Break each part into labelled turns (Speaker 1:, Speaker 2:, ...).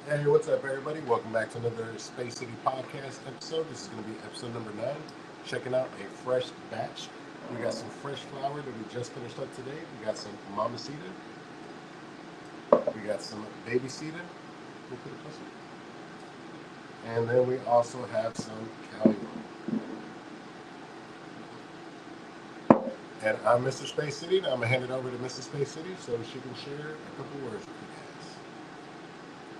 Speaker 1: Hey, what's up, everybody? Welcome back to another Space City podcast episode. This is going to be episode number 9. Checking out a fresh batch. We got some fresh flour that we just finished up today. We got some mama cedar. We got some baby cedar. We'll put it closer. And then we also have some Cali roll. And I'm Mr. Space City. Now I'm going to hand it over to Mrs. Space City so she can share a couple words with you guys.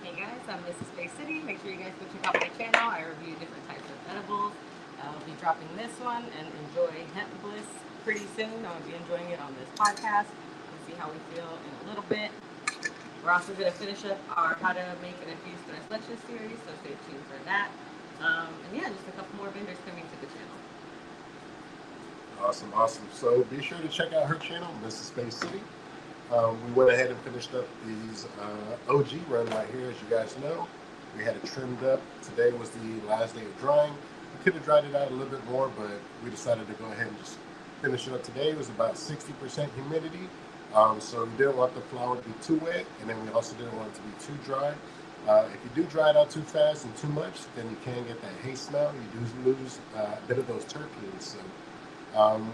Speaker 2: Hey guys, I'm Mrs. Space City. Make sure you guys go check out my channel. I review different types of edibles. I'll be dropping this one and enjoy Hemp Bliss pretty soon. I'll be enjoying it on this podcast. We'll see how we feel in a little bit. We're also going to finish up our How to Make an Infused Tres Leches series, so stay tuned for that. And yeah, just a couple more vendors coming to the channel.
Speaker 1: Awesome, awesome. So be sure to check out her channel, Mrs. Space City. We went ahead and finished up these OG run right here, as you guys know. We had it trimmed up. Today was the last day of drying. We could have dried it out a little bit more, but we decided to go ahead and just finish it up today. It was about 60% humidity, so we didn't want the flour to be too wet, and then we also didn't want it to be too dry. If you do dry it out too fast and too much, then you can get that hay smell. You do lose a bit of those terpenes. So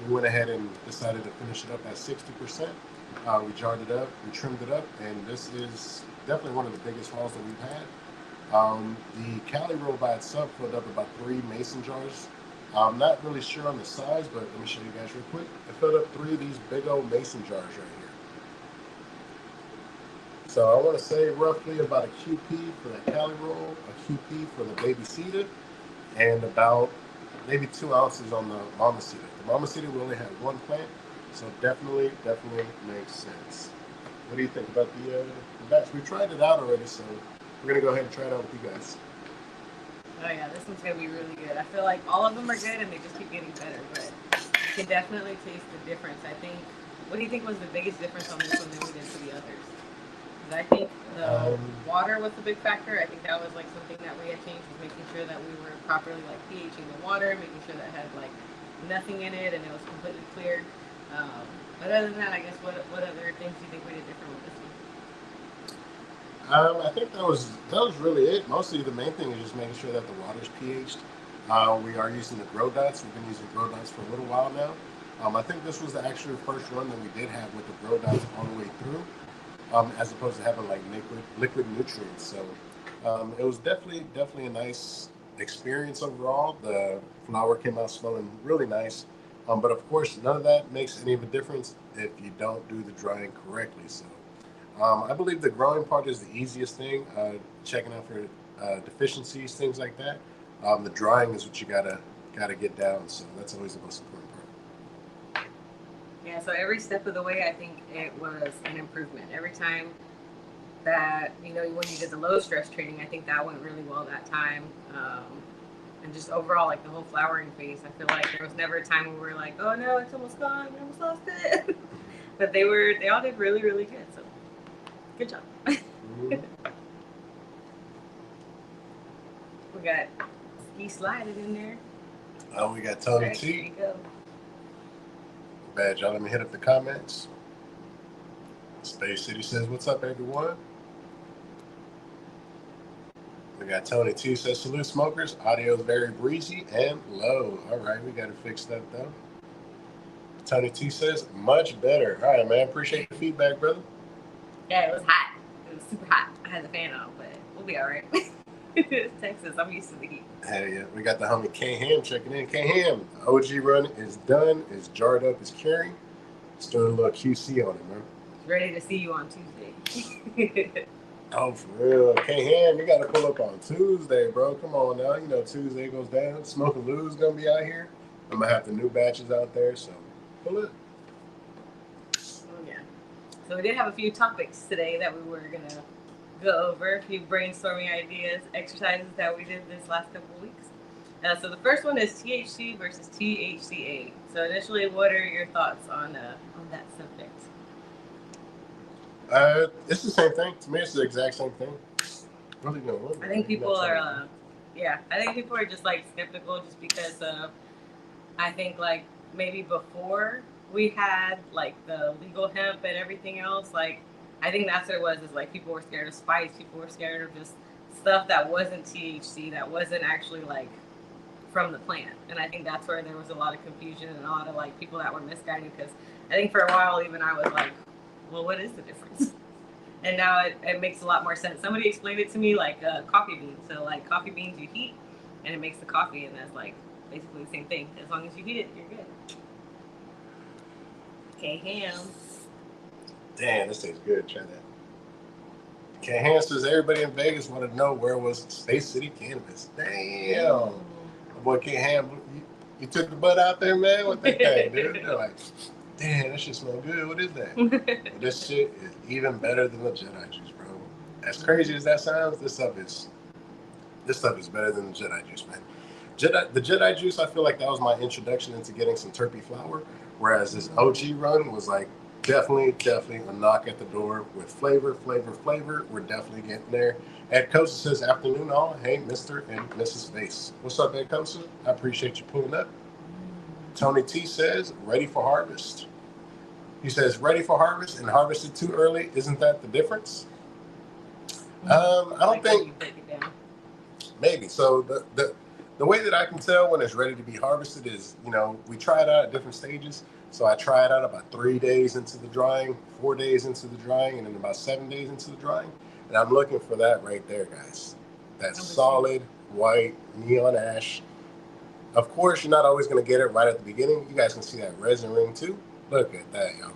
Speaker 1: we went ahead and decided to finish it up at 60%. We jarred it up, we trimmed it up, and this is definitely one of the biggest rolls that we've had. The Cali roll by itself filled up about 3 mason jars. I'm not really sure on the size, but let me show you guys real quick. It filled up 3 of these big old mason jars right here. So I want to say roughly about a QP for the Cali roll, a QP for the baby cedar, and about maybe 2 ounces on the mama cedar. The mama cedar we only had 1 plant. So definitely makes sense. What do you think about the batch? We tried it out already, so we're going to go ahead and try it out with you guys.
Speaker 2: Oh yeah, this one's going to be really good. I feel like all of them are good and they just keep getting better, but you can definitely taste the difference. I think, what do you think was the biggest difference on this one than we did to the others? Because I think the water was the big factor. I think that was like something that we had changed, was making sure that we were properly like pHing the water, making sure that it had like nothing in it and it was completely clear. But other than that, I guess what other things do you think we did different with this
Speaker 1: one? I think that was really it. Mostly the main thing is just making sure that the water's pHed. We are using the grow dots. We've been using grow dots for a little while now. I think this was the actual first run that we did have with the grow dots all the way through, as opposed to having like liquid nutrients. So it was definitely a nice experience overall. The flower came out smelling really nice. But of course, none of that makes any of a difference if you don't do the drying correctly. So I believe the growing part is the easiest thing, checking out for deficiencies, things like that. The drying is what you gotta get down. So that's always the most important part.
Speaker 2: Yeah, so every step of the way, I think it was an improvement. Every time that, when you did the low stress training, I think that went really well that time. And just overall, like the whole flowering phase, I feel like there was never a time where we were like, oh no, it's almost gone, we almost lost it. But they all did really, really good. So good job. We got Ski Slided in there.
Speaker 1: We got Tony
Speaker 2: T. There you go.
Speaker 1: Bad, y'all. Let me hit up the comments. Space City says, "What's up, everyone?" We got Tony T says, "Salute smokers. Audio is very breezy and low." All right, we got it fixed up though. Tony T says, "Much better." All right, man. Appreciate the feedback, brother.
Speaker 2: Yeah, it was hot. It was super hot. I had the fan on, but we'll be all right. It's Texas. I'm used to the heat.
Speaker 1: Hell yeah. We got the homie K-Ham checking in. K-Ham, OG run is done. Is jarred up. Is curing. Just doing a little QC on it, man.
Speaker 2: Ready to see you on Tuesday.
Speaker 1: Oh, for real. K-Ham, you got to pull up on Tuesday, bro. Come on now. You know Tuesday goes down. Smoke and Lou's going to be out here. I'm going to have the new batches out there, so pull it.
Speaker 2: Oh, yeah. So we did have a few topics today that we were going to go over, a few brainstorming ideas, exercises that we did this last couple of weeks. So the first one is THC versus THCA. So initially, what are your thoughts on that subject?
Speaker 1: It's the same thing. To me, it's the exact same thing. Really no.
Speaker 2: I think people are, I think people are just like skeptical just because I think like maybe before we had like the legal hemp and everything else, like I think that's what it was, is like people were scared of spice, people were scared of just stuff that wasn't THC, that wasn't actually like from the plant. And I think that's where there was a lot of confusion and a lot of like people that were misguided, because I think for a while even I was like, well, what is the difference? And now it makes a lot more sense. Somebody explained it to me like coffee beans. So like coffee beans you heat and it makes the coffee, and that's like basically the same thing. As long as you heat it, you're good. Okay, ham.
Speaker 1: Damn, this tastes good. Try that. Okay, Ham says everybody in Vegas wanted to know where was Space City Cannabis. Damn. My boy K Ham, you took the bud out there, man? What that thing, dude? They're like, damn, that shit smell good. What is that? Well, this shit is even better than the Jedi juice, bro. As crazy as that sounds, this stuff is better than the Jedi juice, man. The Jedi juice, I feel like that was my introduction into getting some terpene flower, whereas this OG run was like definitely a knock at the door with flavor. We're definitely getting there. Ed Kosa says, afternoon all. Hey, Mr. and Mrs. Face. What's up, Ed Kosa? I appreciate you pulling up. Tony T says, ready for harvest. He says, ready for harvest and harvested too early. Isn't that the difference? I don't think. Maybe. So the way that I can tell when it's ready to be harvested is, we try it out at different stages. So I try it out about 3 days into the drying, 4 days into the drying, and then about 7 days into the drying. And I'm looking for that right there, guys. That solid white neon ash. Of course, you're not always going to get it right at the beginning. You guys can see that resin ring too. Look at that, yo.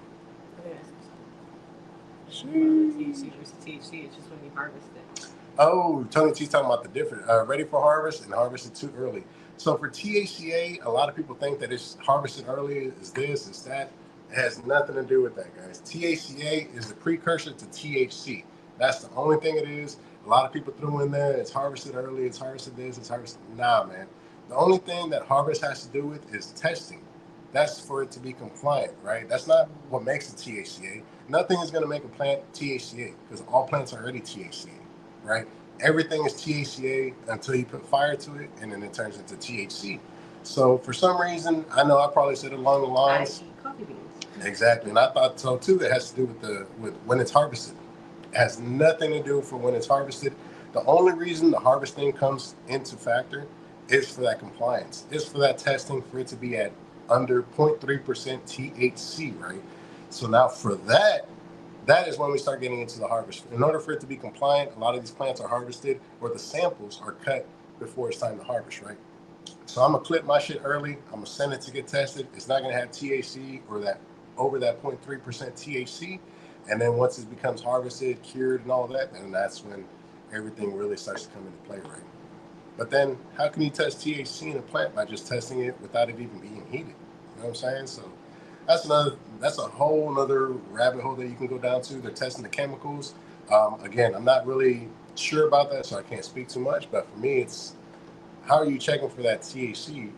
Speaker 2: THC versus THC, it's just when you harvest it.
Speaker 1: Oh, Tony T's talking about the difference. Ready for harvest and harvested too early. So for THCA, a lot of people think that it's harvested early, is this, is that. It has nothing to do with that, guys. THCA is the precursor to THC. That's the only thing it is. A lot of people threw in there, it's harvested early, it's harvested this, it's harvested. Nah, man. The only thing that harvest has to do with is testing. That's for it to be compliant, right? That's not what makes it THCA. Nothing is going to make a plant THCA because all plants are already THCA, right? Everything is THCA until you put fire to it, and then it turns into THC. So for some reason, I know I probably said it along the lines.
Speaker 2: I eat coffee beans.
Speaker 1: Exactly, and I thought so too. That has to do with when it's harvested. It has nothing to do for when it's harvested. The only reason the harvesting comes into factor is for that compliance. Is for that testing, for it to be at under 0.3% THC, right? So now for that is when we start getting into the harvest. In order for it to be compliant, a lot of these plants are harvested or the samples are cut before it's time to harvest, right? So I'm gonna clip my shit early. I'm gonna send it to get tested. It's not gonna have THC or that over that 0.3% THC. And then once it becomes harvested, cured, and all of that, then that's when everything really starts to come into play, right? But then how can you test THC in a plant by just testing it without it even being heated? You know what I'm saying? So that's a whole nother rabbit hole that you can go down to. They're testing the chemicals. Again, I'm not really sure about that, so I can't speak too much. But for me, it's how are you checking for that THC?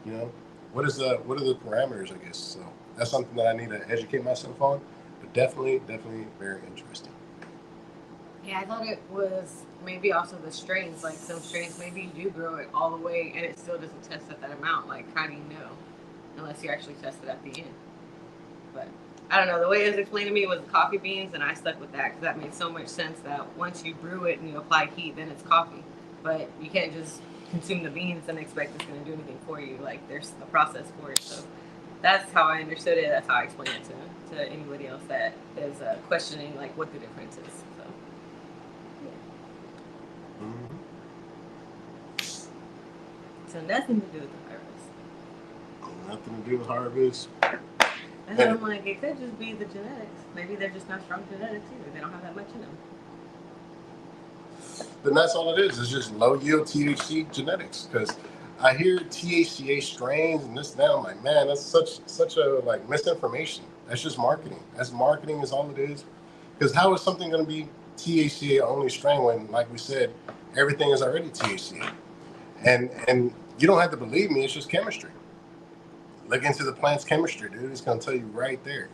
Speaker 1: What are the parameters? I guess so. That's something that I need to educate myself on. But definitely very interesting.
Speaker 2: Yeah, I thought it was maybe also the strains. Like some strains, maybe you do grow it all the way and it still doesn't test at that amount. Like, how do you know? Unless you actually test it at the end. But I don't know. The way it was explained to me was the coffee beans, and I stuck with that because that made so much sense that once you brew it and you apply heat, then it's coffee. But you can't just consume the beans and expect it's going to do anything for you. Like, there's a process for it. So that's how I understood it. That's how I explained it to anybody else that is questioning, like, what the difference is. So, yeah.
Speaker 1: Mm-hmm.
Speaker 2: So nothing to do with the harvest.
Speaker 1: Nothing to do with harvest.
Speaker 2: And I'm like, it could just be the genetics. Maybe they're just not strong genetics either. They don't have that much in them.
Speaker 1: Then that's all it is. It's just low yield THC genetics. Because I hear THCA strains and this and that. I'm like, man, that's such a like misinformation. That's just marketing. That's marketing is all it is. Because how is something going to be THCA only strain when, like we said, everything is already THCA? And you don't have to believe me. It's just chemistry. Look into the plant's chemistry, dude. It's going to tell you right there.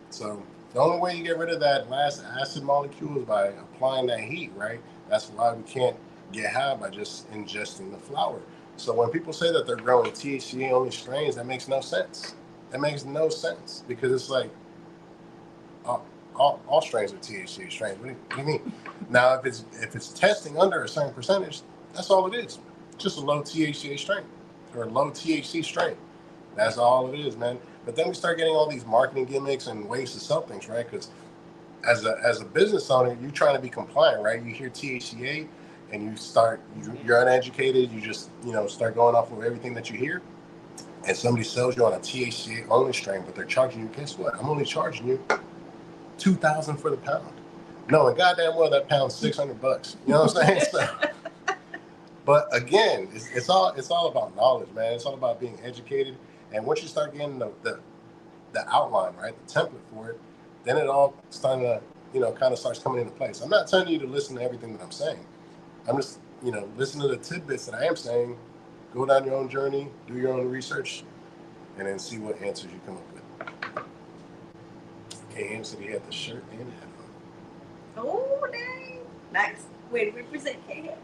Speaker 1: So the only way you get rid of that last acid molecule is by applying that heat, right? That's why we can't get high by just ingesting the flower. So when people say that they're growing THCA only strains, that makes no sense. That makes no sense because it's like all strains are THCA strains. What do you mean? Now, if it's testing under a certain percentage, that's all it is. Just a low THCA strain or a low THC strain. That's all it is, man. But then we start getting all these marketing gimmicks and ways to sell things, right? Because as a business owner, you're trying to be compliant, right? You hear THCA, and you're uneducated. You just start going off of everything that you hear, and somebody sells you on a THCA only strain, but they're charging you. Guess what? I'm only charging you $2,000 for the pound. No, and goddamn well that pound's $600. You know what I'm saying? So, but again, it's all about knowledge, man. It's all about being educated. And once you start getting the outline, right, the template for it, then it all starting to kind of starts coming into place. I'm not telling you to listen to everything that I'm saying. I'm just listen to the tidbits that I am saying. Go down your own journey, do your own research, and then see what answers you come up with. KM said he had the shirt and hat on.
Speaker 2: Oh, dang. Nice. Way to represent KM.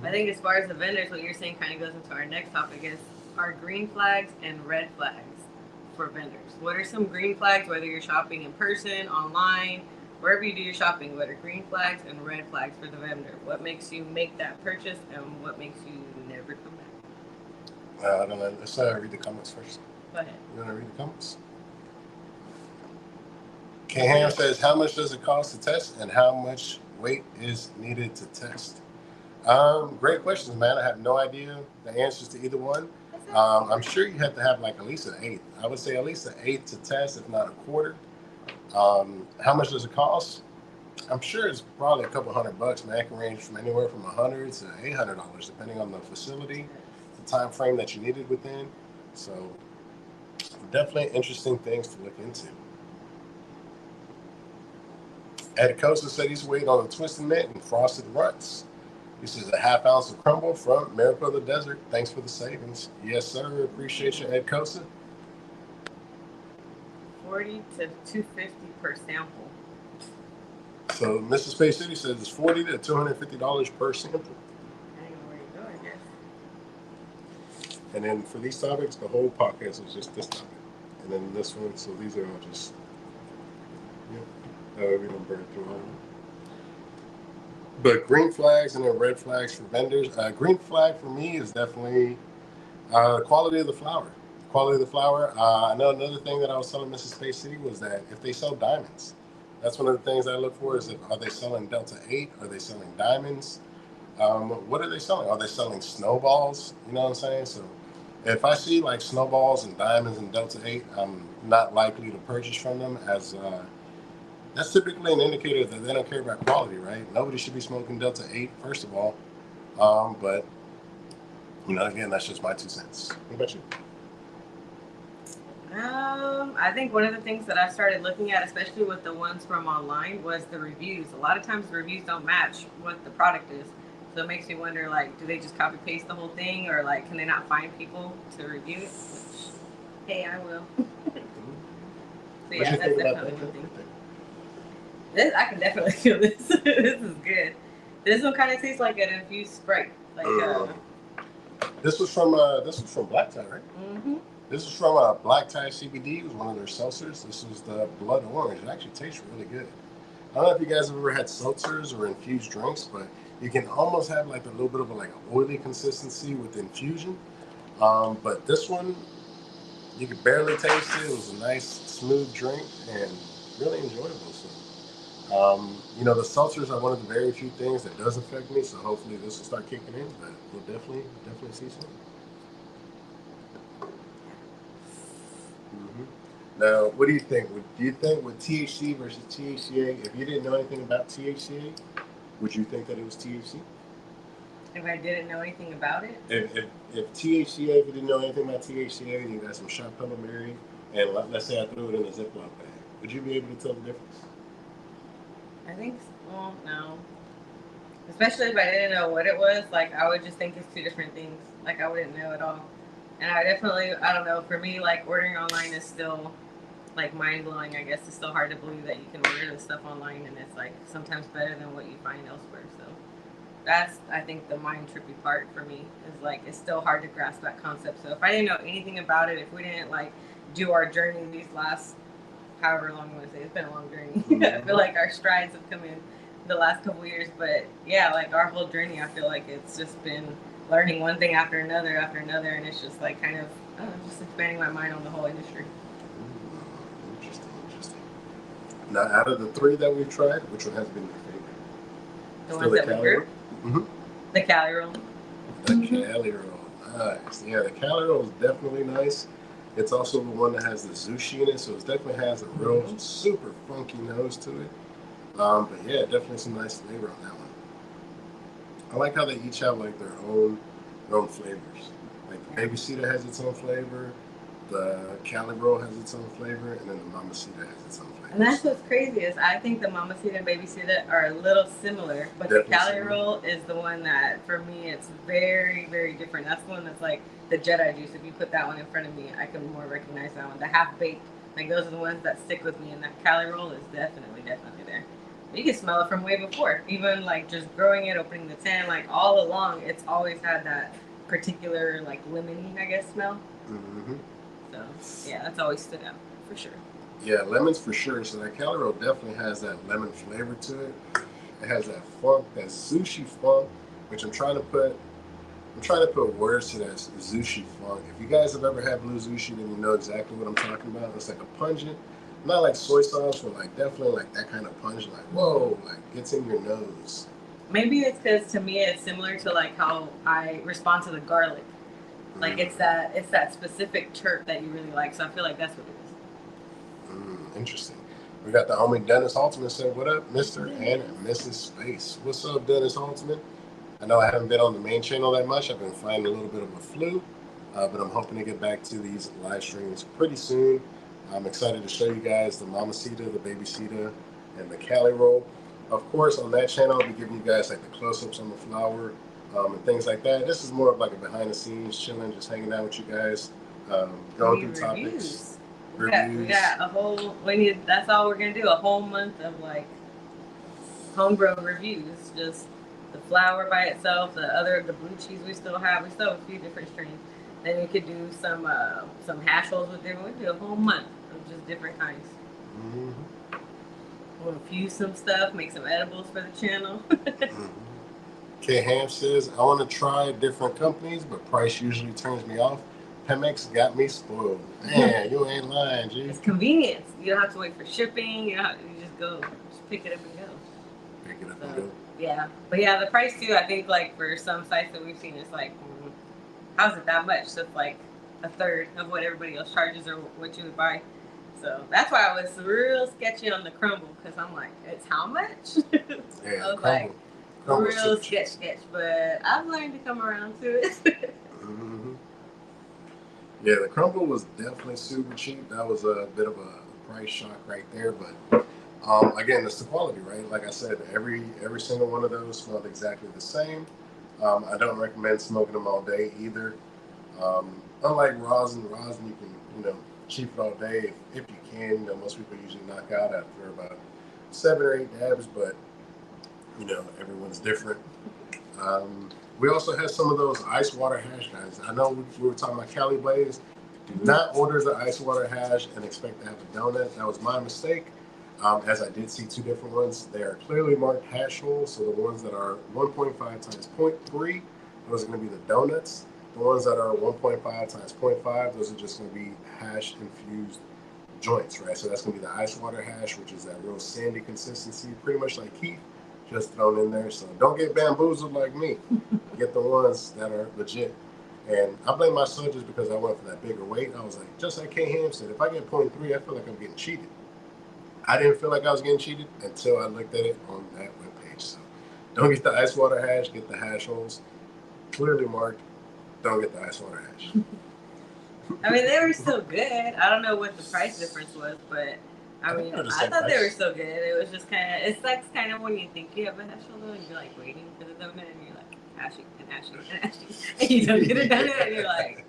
Speaker 2: I think as far as the vendors, what you're saying kind of goes into our next topic is are green flags and red flags for vendors. What are some green flags, whether you're shopping in person, online, wherever you do your shopping, what are green flags and red flags for the vendor? What makes you make that purchase and what makes you never come back?
Speaker 1: I don't know. Let's read the comments first.
Speaker 2: Go ahead.
Speaker 1: You want to read the comments? K-Ham says, how much does it cost to test and how much weight is needed to test? Great questions, man. I have no idea the answers to either one. I'm sure you have to have like at least an eighth. I would say at least an eighth to test, if not a quarter. How much does it cost? I'm sure it's probably a couple $100, man. It can range from anywhere from $100 to $800, depending on the facility, the time frame that you need it within. So definitely interesting things to look into. Ed Costa said he's waiting on the twisted mint and frosted ruts. He says a half ounce of crumble from Miracle of the Desert. Thanks for the savings. Yes, sir. Appreciate you, Ed Costa.
Speaker 2: $40 to $250 per sample.
Speaker 1: So Mr. Space City says it's $40 to $250 per sample.
Speaker 2: I don't know where you're going, I guess.
Speaker 1: And then for these topics, the whole podcast is just this topic. And then this one, so these are all just, we don't burn through all of them. But green flags and then red flags for vendors. Green flag for me is definitely the quality of the flower. Quality of the flower. I know another thing that I was telling Mrs. Space City was that if they sell diamonds, that's one of the things I look for is are they selling Delta 8? Are they selling diamonds? What are they selling? Are they selling snowballs? You know what I'm saying? So if I see like snowballs and diamonds and Delta 8, I'm not likely to purchase from them as that's typically an indicator that they don't care about quality, right? Nobody should be smoking Delta 8, first of all. But, again, that's just my 2 cents. What about you?
Speaker 2: I think one of the things that I started looking at, especially with the ones from online, was the reviews. A lot of times the reviews don't match what the product is. So it makes me wonder, like, do they just copy paste the whole thing, or like, can they not find people to review it? Which, hey, I will. So yeah, that's definitely one thing. This, I can definitely feel this. This is good. This one kind of tastes like an infused Sprite.
Speaker 1: This was from Black Tie, right?
Speaker 2: Mm-hmm.
Speaker 1: This was from Black Tie CBD. It was one of their seltzers. This was the Blood Orange. It actually tastes really good. I don't know if you guys have ever had seltzers or infused drinks, but you can almost have like a little bit of an oily consistency with infusion. But this one, you could barely taste it. It was a nice, smooth drink and really enjoyable. So, the seltzers are one of the very few things that does affect me. So hopefully this will start kicking in, but we'll definitely see some. Now, what do you think? Do you think with THC versus THCA, if you didn't know anything about THCA, would you think that it was THC?
Speaker 2: If I didn't know anything about it?
Speaker 1: If THCA, if you didn't know anything about THCA and you got some shot pepper Mary, and let's say I threw it in a Ziploc bag, would you be able to tell the difference?
Speaker 2: I think, well, no. Especially if I didn't know what it was, I would just think it's two different things. I wouldn't know at all. And I don't know, for me, ordering online is still, mind-blowing, I guess. It's still hard to believe that you can order this stuff online and it's, sometimes better than what you find elsewhere. So that's, I think, the mind-trippy part for me is, it's still hard to grasp that concept. So if I didn't know anything about it, if we didn't, do our journey these last however long I want to say. It's been a long journey.
Speaker 1: Mm-hmm.
Speaker 2: I feel like our strides have come in the last couple years, but yeah, like our whole journey, I feel like it's just been learning one thing after another, and it's just like kind of just expanding my mind on the whole industry.
Speaker 1: Interesting. Now, out of the 3 that we've tried, which one has been your favorite?
Speaker 2: The ones that we grew?
Speaker 1: Mm-hmm.
Speaker 2: The Cali roll.
Speaker 1: The Cali roll, nice. Yeah, the Cali roll is definitely nice. It's also the one that has the sushi in it, so it definitely has a real super funky nose to it. But yeah, definitely some nice flavor on that one. I like how they each have like their own flavors. Like the Baby Cedar has its own flavor, the Cali roll has its own flavor, and then the Mama Cedar has its own flavor.
Speaker 2: And that's what's crazy is I think the Mama Cedar and Baby Cedar are a little similar, but
Speaker 1: Definitely
Speaker 2: the Cali
Speaker 1: similar.
Speaker 2: roll is the one that for me it's very, very different. That's the one that's like the Jedi juice. If you put that one in front of me, I can more recognize that one. The half baked, like those are the ones that stick with me, and that Cali roll is definitely there. You can smell it from way before, even like just growing it, opening the tin, like all along, it's always had that particular like lemony, I guess, smell.
Speaker 1: Mm-hmm.
Speaker 2: So yeah, that's always stood out for sure.
Speaker 1: Yeah, lemons for sure. So that Cali roll definitely has that lemon flavor to it. It has that funk, that sushi funk, which I'm trying to put words to that sushi funk. If you guys have ever had blue sushi, then you know exactly what I'm talking about. It's like a pungent, not like soy sauce, but like definitely like that kind of punch, like whoa, like gets in your nose.
Speaker 2: Maybe it's because to me it's similar to like how I respond to the garlic. Like it's that specific chirp that you really like. So I feel like that's what it is.
Speaker 1: Interesting. We got the homie Dennis Haltman said, "What up, Mr. and Mrs. Space?" What's up, Dennis Haltman? I know I haven't been on the main channel that much. I've been fighting a little bit of a flu, but I'm hoping to get back to these live streams pretty soon. I'm excited to show you guys the Mama Cedar, the Baby Cedar, and the Cali roll. Of course, on that channel, I'll be giving you guys like the close-ups on the flour and things like that. This is more of like a behind-the-scenes chilling, just hanging out with you guys, going through topics.
Speaker 2: We got a whole. That's all we're gonna do. A whole month of like homegrown reviews. Just the flour by itself. The blue cheese we still have. We still have a few different strains. Then we could do some hash rolls with different. We do a whole month of just different kinds.
Speaker 1: Mm-hmm.
Speaker 2: We'll infuse some stuff. Make some edibles for the channel.
Speaker 1: K Ham says, "I want to try different companies, but price usually turns me off. Pemex got me spoiled." Man, you ain't lying, G.
Speaker 2: It's convenience. You don't have to wait for shipping. You just pick it up and go.
Speaker 1: Pick it up and go.
Speaker 2: Yeah, but yeah, the price too. I think like for some sites that we've seen, it's like, how's it that much? So it's like a third of what everybody else charges or what you would buy. So that's why I was real sketchy on the crumble because I'm like, it's how much?
Speaker 1: Yeah,
Speaker 2: I was like, real sketch. But I've learned to come around to it.
Speaker 1: Mm-hmm. Yeah, the crumble was definitely super cheap. That was a bit of a price shock right there, but again, it's the quality, right? Like I said, every single one of those smelled exactly the same. I don't recommend smoking them all day either. Unlike rosin, you can cheap it all day if you can. Most people usually knock out after about 7 or 8 dabs, but everyone's different. We also had some of those ice water hash guys. I know we were talking about Cali Blaze. Do not order the ice water hash and expect to have a donut. That was my mistake. As I did see 2 different ones. They are clearly marked hash holes. So the ones that are 1.5 times 0.3, those are going to be the donuts. The ones that are 1.5 times 0.5, those are just going to be hash infused joints, right? So that's going to be the ice water hash, which is that real sandy consistency, pretty much like Keith, just thrown in there. So don't get bamboozled like me. Get the ones that are legit. And I blame myself just because I went for that bigger weight. I was like, just like K Ham said, if I get 0.3, I feel like I'm getting cheated. I didn't feel like I was getting cheated until I looked at it on that webpage. So don't get the ice water hash, get the hash holes. Clearly marked. Don't get the ice water hash.
Speaker 2: I mean, they were still good. I don't know what the price difference was, but I thought they were so good. It was just it's like kind of when you think you have a hash hole and you're like waiting for the donut and you're like hashing and you don't get a donut and you're like,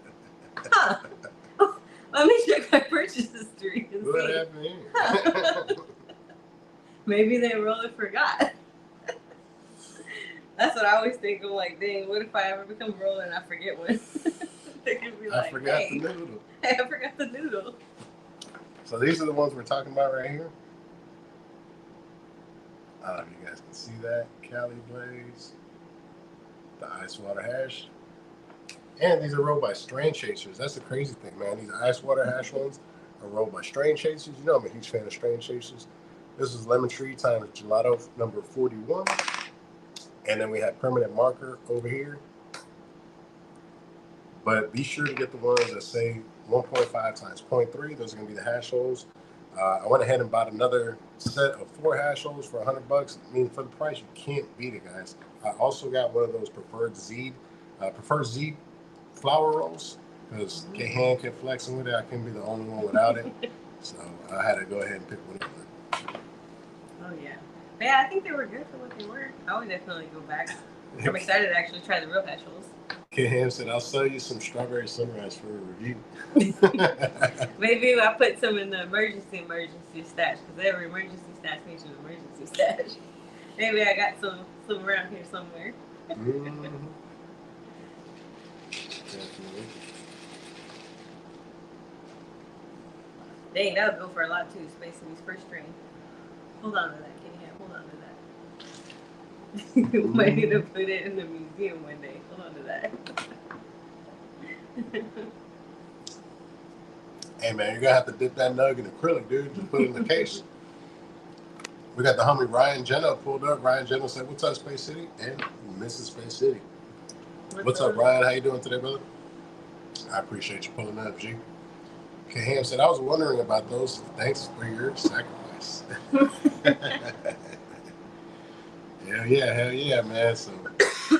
Speaker 2: huh. Let me check my purchase history and
Speaker 1: what
Speaker 2: see.
Speaker 1: happened here?
Speaker 2: Maybe they really forgot. That's what I always think. I'm like, dang, what if I ever become roller and I forget one? They could be like,
Speaker 1: I forgot the noodle.
Speaker 2: Hey, I forgot the noodle.
Speaker 1: So these are the ones we're talking about right here. I don't know if you guys can see that. Cali Blaze, the Ice Water Hash. And these are rolled by strain chasers. That's the crazy thing, man. These Ice Water Hash ones are rolled by strain chasers. You know I'm a huge fan of strain chasers. This is Lemon Tree times Gelato number 41. And then we have Permanent Marker over here. But be sure to get the ones that say 1.5 times 0.3. Those are going to be the hash holes. I went ahead and bought another set of 4 hash holes for $100. I mean, for the price, you can't beat it, guys. I also got one of those preferred Z flour rolls because K-Hand kept flexing with it. I couldn't be the only one without it. So I had to go ahead and pick one up.
Speaker 2: Oh, yeah. But yeah, I think they were good for what they were. I would definitely go back. I'm excited to actually try the real hash holes.
Speaker 1: K-Hand said, I'll sell you some Strawberry Sunrise for a review.
Speaker 2: Maybe I put some in the emergency stash because every emergency stash needs an emergency stash. Maybe I got some around here somewhere.
Speaker 1: Mm-hmm. Definitely.
Speaker 2: Dang, that would go for a lot too. Space City's first string. Hold on to that, K-Hand. Hold on to that. Might need to put it in the museum one day. Hold on to that.
Speaker 1: Hey man, you're gonna have to dip that nug in acrylic, dude. Just put it in the case. We got the homie Ryan Jenna pulled up. Ryan Jenna said, "What's up, Space City?" And Mrs. Space City. What's up, Ryan? How you doing today, brother? I appreciate you pulling up, G. K-Ham said, "I was wondering about those. Thanks for your sacrifice." Hell yeah, man. So you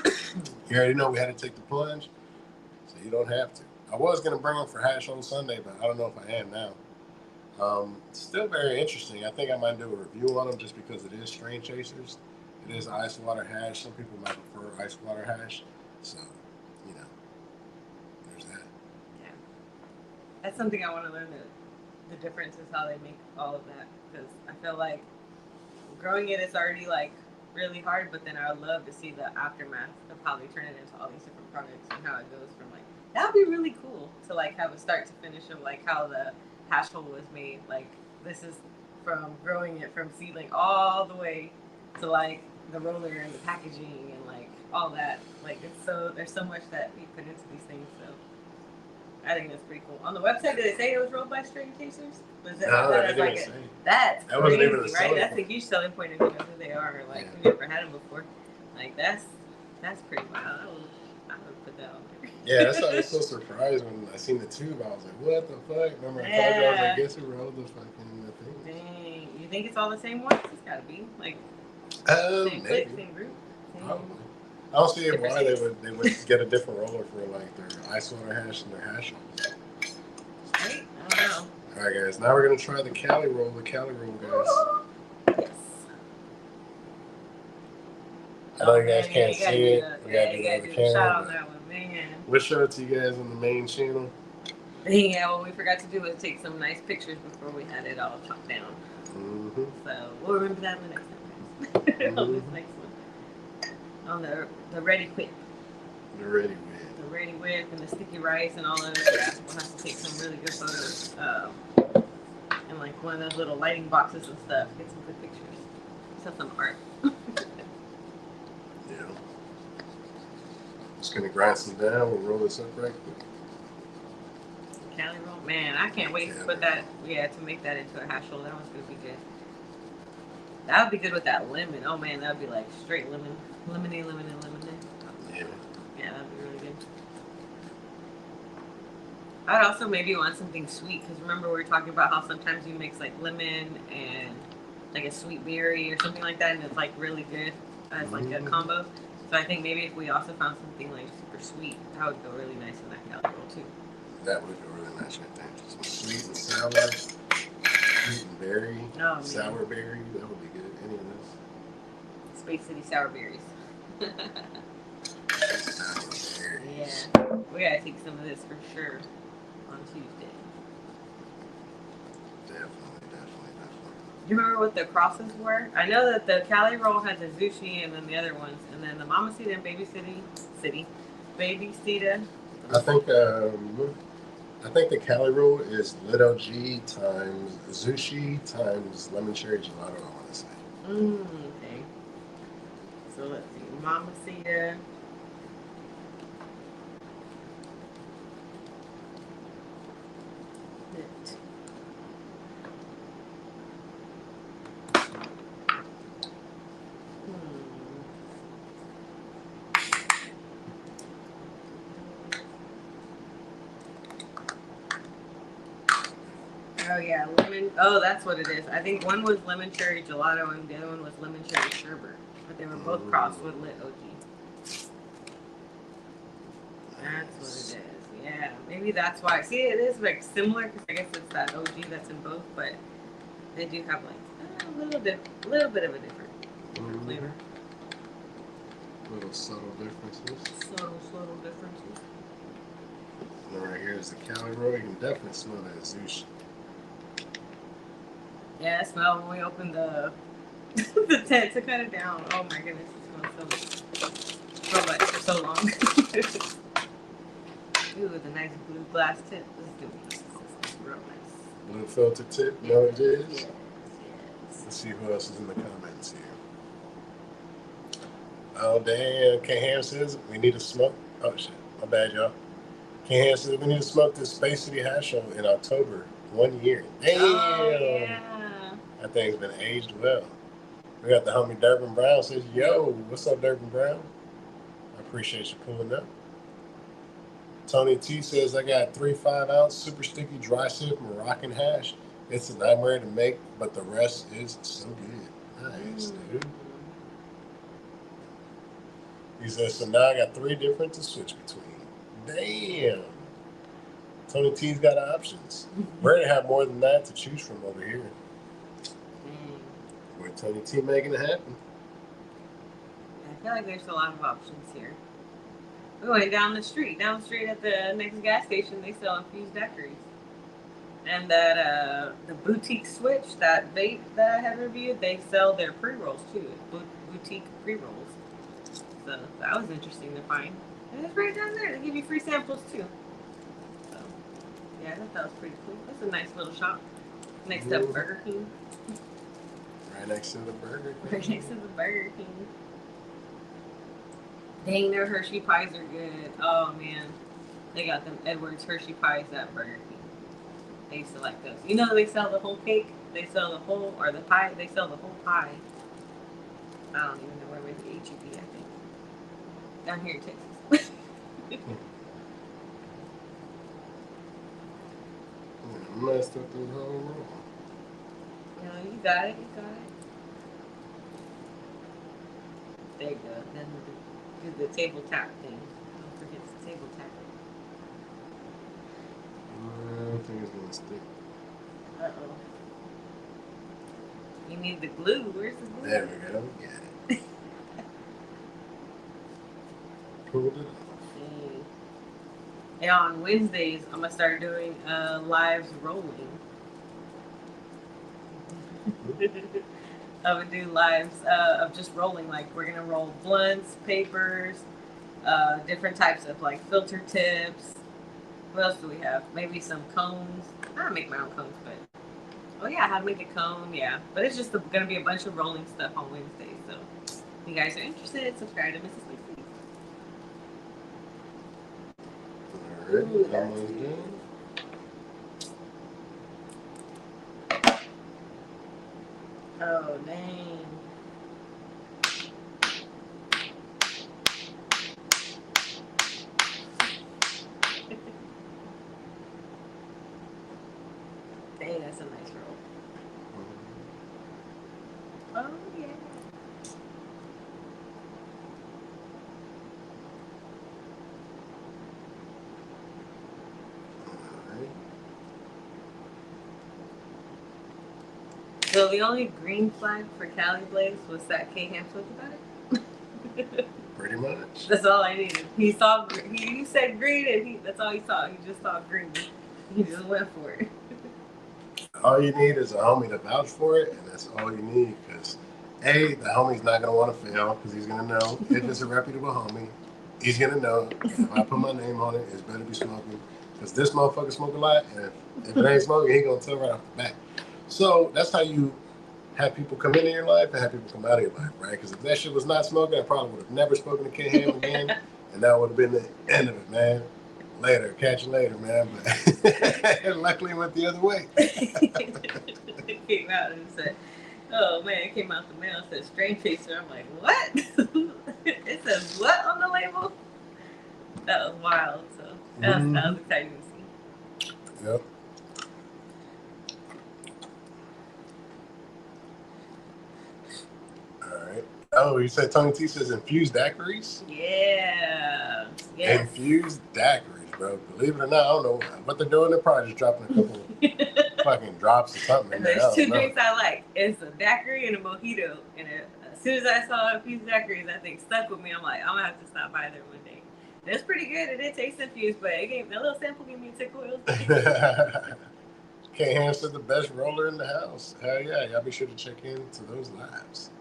Speaker 1: already know we had to take the plunge, so you don't have to. I was gonna bring them for Hash on Sunday, but I don't know if I am now. Still very interesting. I think I might do a review on them just because it is strain chasers. It is Ice Water Hash. Some people might prefer Ice Water Hash, so you know, there's that.
Speaker 2: Yeah, that's something I want to learn. The difference is how they make all of that, because I feel like growing it is already like really hard, but then I would love to see the aftermath of how they turn it into all these different products and how it goes from like, that would be really cool to like have a start to finish of like how the hash hole was made. Like this is from growing it from seedling all the way to like the roller and the packaging and like all that. Like it's so, there's so much that we put into these things. So I think that's pretty cool. On the website, did they say it was rolled by strain chasers? Was that,
Speaker 1: No,
Speaker 2: that
Speaker 1: they didn't say.
Speaker 2: That's
Speaker 1: That
Speaker 2: crazy,
Speaker 1: wasn't even a
Speaker 2: right?
Speaker 1: selling
Speaker 2: That's a
Speaker 1: point.
Speaker 2: huge selling point if you know who they are. Like we never had them before. Like that's pretty wild. I would put that on there.
Speaker 1: Yeah, that's why I was so surprised when I seen the tube. I was like, "What the fuck?" Remember, I told you I was like, "Guess who rolled the fucking thing?"
Speaker 2: Dang, you think it's all the same ones? It's gotta be like same click,
Speaker 1: Maybe.
Speaker 2: same group. Same.
Speaker 1: Probably. I don't see
Speaker 2: Different
Speaker 1: why they
Speaker 2: shapes.
Speaker 1: would get a different roller for like their Ice Water Hash and their hash holes.
Speaker 2: Right? I don't know.
Speaker 1: All right, guys. Now we're gonna try the Cali roll. The Cali roll, guys.
Speaker 2: Yes.
Speaker 1: I know you guys
Speaker 2: Man,
Speaker 1: can't
Speaker 2: you gotta
Speaker 1: see
Speaker 2: do
Speaker 1: it.
Speaker 2: the-
Speaker 1: We
Speaker 2: Yeah,
Speaker 1: gotta
Speaker 2: you
Speaker 1: do
Speaker 2: gotta
Speaker 1: the
Speaker 2: do the shot on
Speaker 1: camera.
Speaker 2: that one, man.
Speaker 1: We'll show it to you guys on the main channel.
Speaker 2: Yeah, what we forgot to do was take some nice pictures before we had it all chopped down.
Speaker 1: Mm-hmm.
Speaker 2: So we'll remember that in the next time. On this next one. On the Ready Whip.
Speaker 1: The ready with.
Speaker 2: The Ready Whip and the sticky rice and all of it. Yeah, we'll have to take some really good photos. And like one of those little lighting boxes and stuff. Get some good pictures. Set some art.
Speaker 1: Yeah. Just gonna grind some down. We'll roll this up right quick.
Speaker 2: Cali roll. Man, I can't wait to put that, to make that into a hash roll. That one's gonna be good. That would be good with that lemon. Oh man, that would be like straight lemon. Lemony.
Speaker 1: Yeah.
Speaker 2: Yeah, that'd be really good. I'd also maybe want something sweet, because remember we were talking about how sometimes you mix like lemon and like a sweet berry or something like that, and it's like really good as like a combo. So I think maybe if we also found something like super sweet, that would go really nice in that Cali roll too.
Speaker 1: That would go really nice right there. Some sweet and sour, sweet and berry,
Speaker 2: Oh, man.
Speaker 1: sour berry. That would be good. Any of this.
Speaker 2: Space City sour berries.
Speaker 1: Sour berries.
Speaker 2: Yeah, we gotta take some of this for sure on Tuesday.
Speaker 1: Definitely.
Speaker 2: Do you remember what the crosses were? I know that the Cali roll had the Zushi and then the other ones, and then the Mamacita and Baby Cita.
Speaker 1: I think I think the Cali rule is Little G times Zushi times lemon cherry gelato, I want to say.
Speaker 2: Okay. So let's see. Mamacita. It. Oh yeah, lemon. Oh, that's what it is. I think one was lemon cherry gelato and the other one was lemon cherry sherbet. But they were both crossed with lit OG. That's what it is. Yeah, maybe that's why. See, it is like similar because I guess it's that OG that's in both, but they do have like a little bit of a different flavor.
Speaker 1: Little subtle differences.
Speaker 2: Subtle differences.
Speaker 1: And right here is the Cali roll. You can definitely smell that Zushi.
Speaker 2: Yeah, I smell when we open the the tent to cut it down. Oh my goodness, it smells so much for so long. Ooh, the nice blue glass tip. This is real nice.
Speaker 1: Blue filter tip, you know what it is?
Speaker 2: Yes.
Speaker 1: Let's see who else is in the comments here. Oh, damn. K-Ham says we need to smoke. Oh, shit. My bad, y'all. K-Ham says we need to smoke this Space City Hash Show in October. 1 year. Damn.
Speaker 2: Oh, yeah.
Speaker 1: That thing's been aged well. We got the homie Durbin Brown says, yo, what's up, Durbin Brown? I appreciate you pulling up. Tony T says, I got 3 5-ounce super sticky dry sip Moroccan hash. It's a nightmare to make, but the rest is so good. Nice, dude. He says, so now I got 3 different to switch between. Damn. Tony T's got options. We're going to have more than that to choose from over here. With Tony T making it happen.
Speaker 2: I feel like there's a lot of options here. We went down the street at the next gas station, they sell infused daiquiris. And that the boutique switch, that vape that I had reviewed, they sell their pre-rolls too. Boutique pre-rolls. So that was interesting to find. And it's right down there. They give you free samples too. So yeah, I thought that was pretty cool. That's a nice little shop. Next to Burger King.
Speaker 1: Right next to the Burger King.
Speaker 2: Right next to the Burger King. Dang, their Hershey pies are good. Oh man. They got them Edwards Hershey pies at Burger King. They used to like those. You know they sell the whole cake? They sell the whole, or the pie, they sell the whole pie. I don't even know where it is. HEB, I think. Down here in Texas.
Speaker 1: Messed up the whole room.
Speaker 2: No, you got it. There you go. Then do the table tap thing. Don't forget the table tap.
Speaker 1: I think it's gonna stick.
Speaker 2: Uh-oh. You need the glue. Where's the glue?
Speaker 1: There we go. Got it. Pulled it off.
Speaker 2: And on Wednesdays, I'm gonna start doing lives rolling. I would do lives of just rolling. Like we're gonna roll blunts, papers, different types of like filter tips. What else do we have? Maybe some cones. I don't make my own cones, but oh yeah, how to make a cone? Yeah, but it's just gonna be a bunch of rolling stuff on Wednesdays. So if you guys are interested, subscribe to Mrs. Lacey.
Speaker 1: Alright, almost done.
Speaker 2: Oh dang. Dang, that's a nice roll. Oh yeah. So the only green flag for Cali Blaze was that K-Ham told you about it?
Speaker 1: Pretty much.
Speaker 2: That's all I needed. He saw, you said green and that's all he saw. He just saw green. He just went for it.
Speaker 1: All you need is a homie to vouch for it, and that's all you need. Because A, the homie's not gonna want to fail because he's gonna know if it's a reputable homie. He's gonna know if I put my name on it, it's better be smoking Because this motherfucker smoke a lot, and if it ain't smoking, he gonna tell right off the bat. So that's how you have people come into your life and have people come out of your life, right? Because if that shit was not smoking, I probably would have never spoken to Ken Ham again, and that would have been the end of it, man. Later, catch you later, man. But luckily, it went the other way.
Speaker 2: It came out and said, "Oh man," it came out the mail. It said "Strain Chaser." I'm like, "What?" It says what on the label? That was wild. So that was exciting to see.
Speaker 1: Yep. Oh, you said Tony T says infused daiquiris?
Speaker 2: Yeah. Yes.
Speaker 1: Infused daiquiris, bro. Believe it or not, I don't know what they're doing. They're probably just dropping a couple fucking drops or something.
Speaker 2: And there's two drinks I like. It's a daiquiri and a mojito. And as soon as I saw infused daiquiris, that thing stuck with me. I'm like, I'm going to have to stop by there one day. And it's pretty good. It did taste infused, but it gave, a little sample gave me a tickle.
Speaker 1: Ken Ham said the best roller in the house. Hell yeah. Y'all be sure to check into those lives.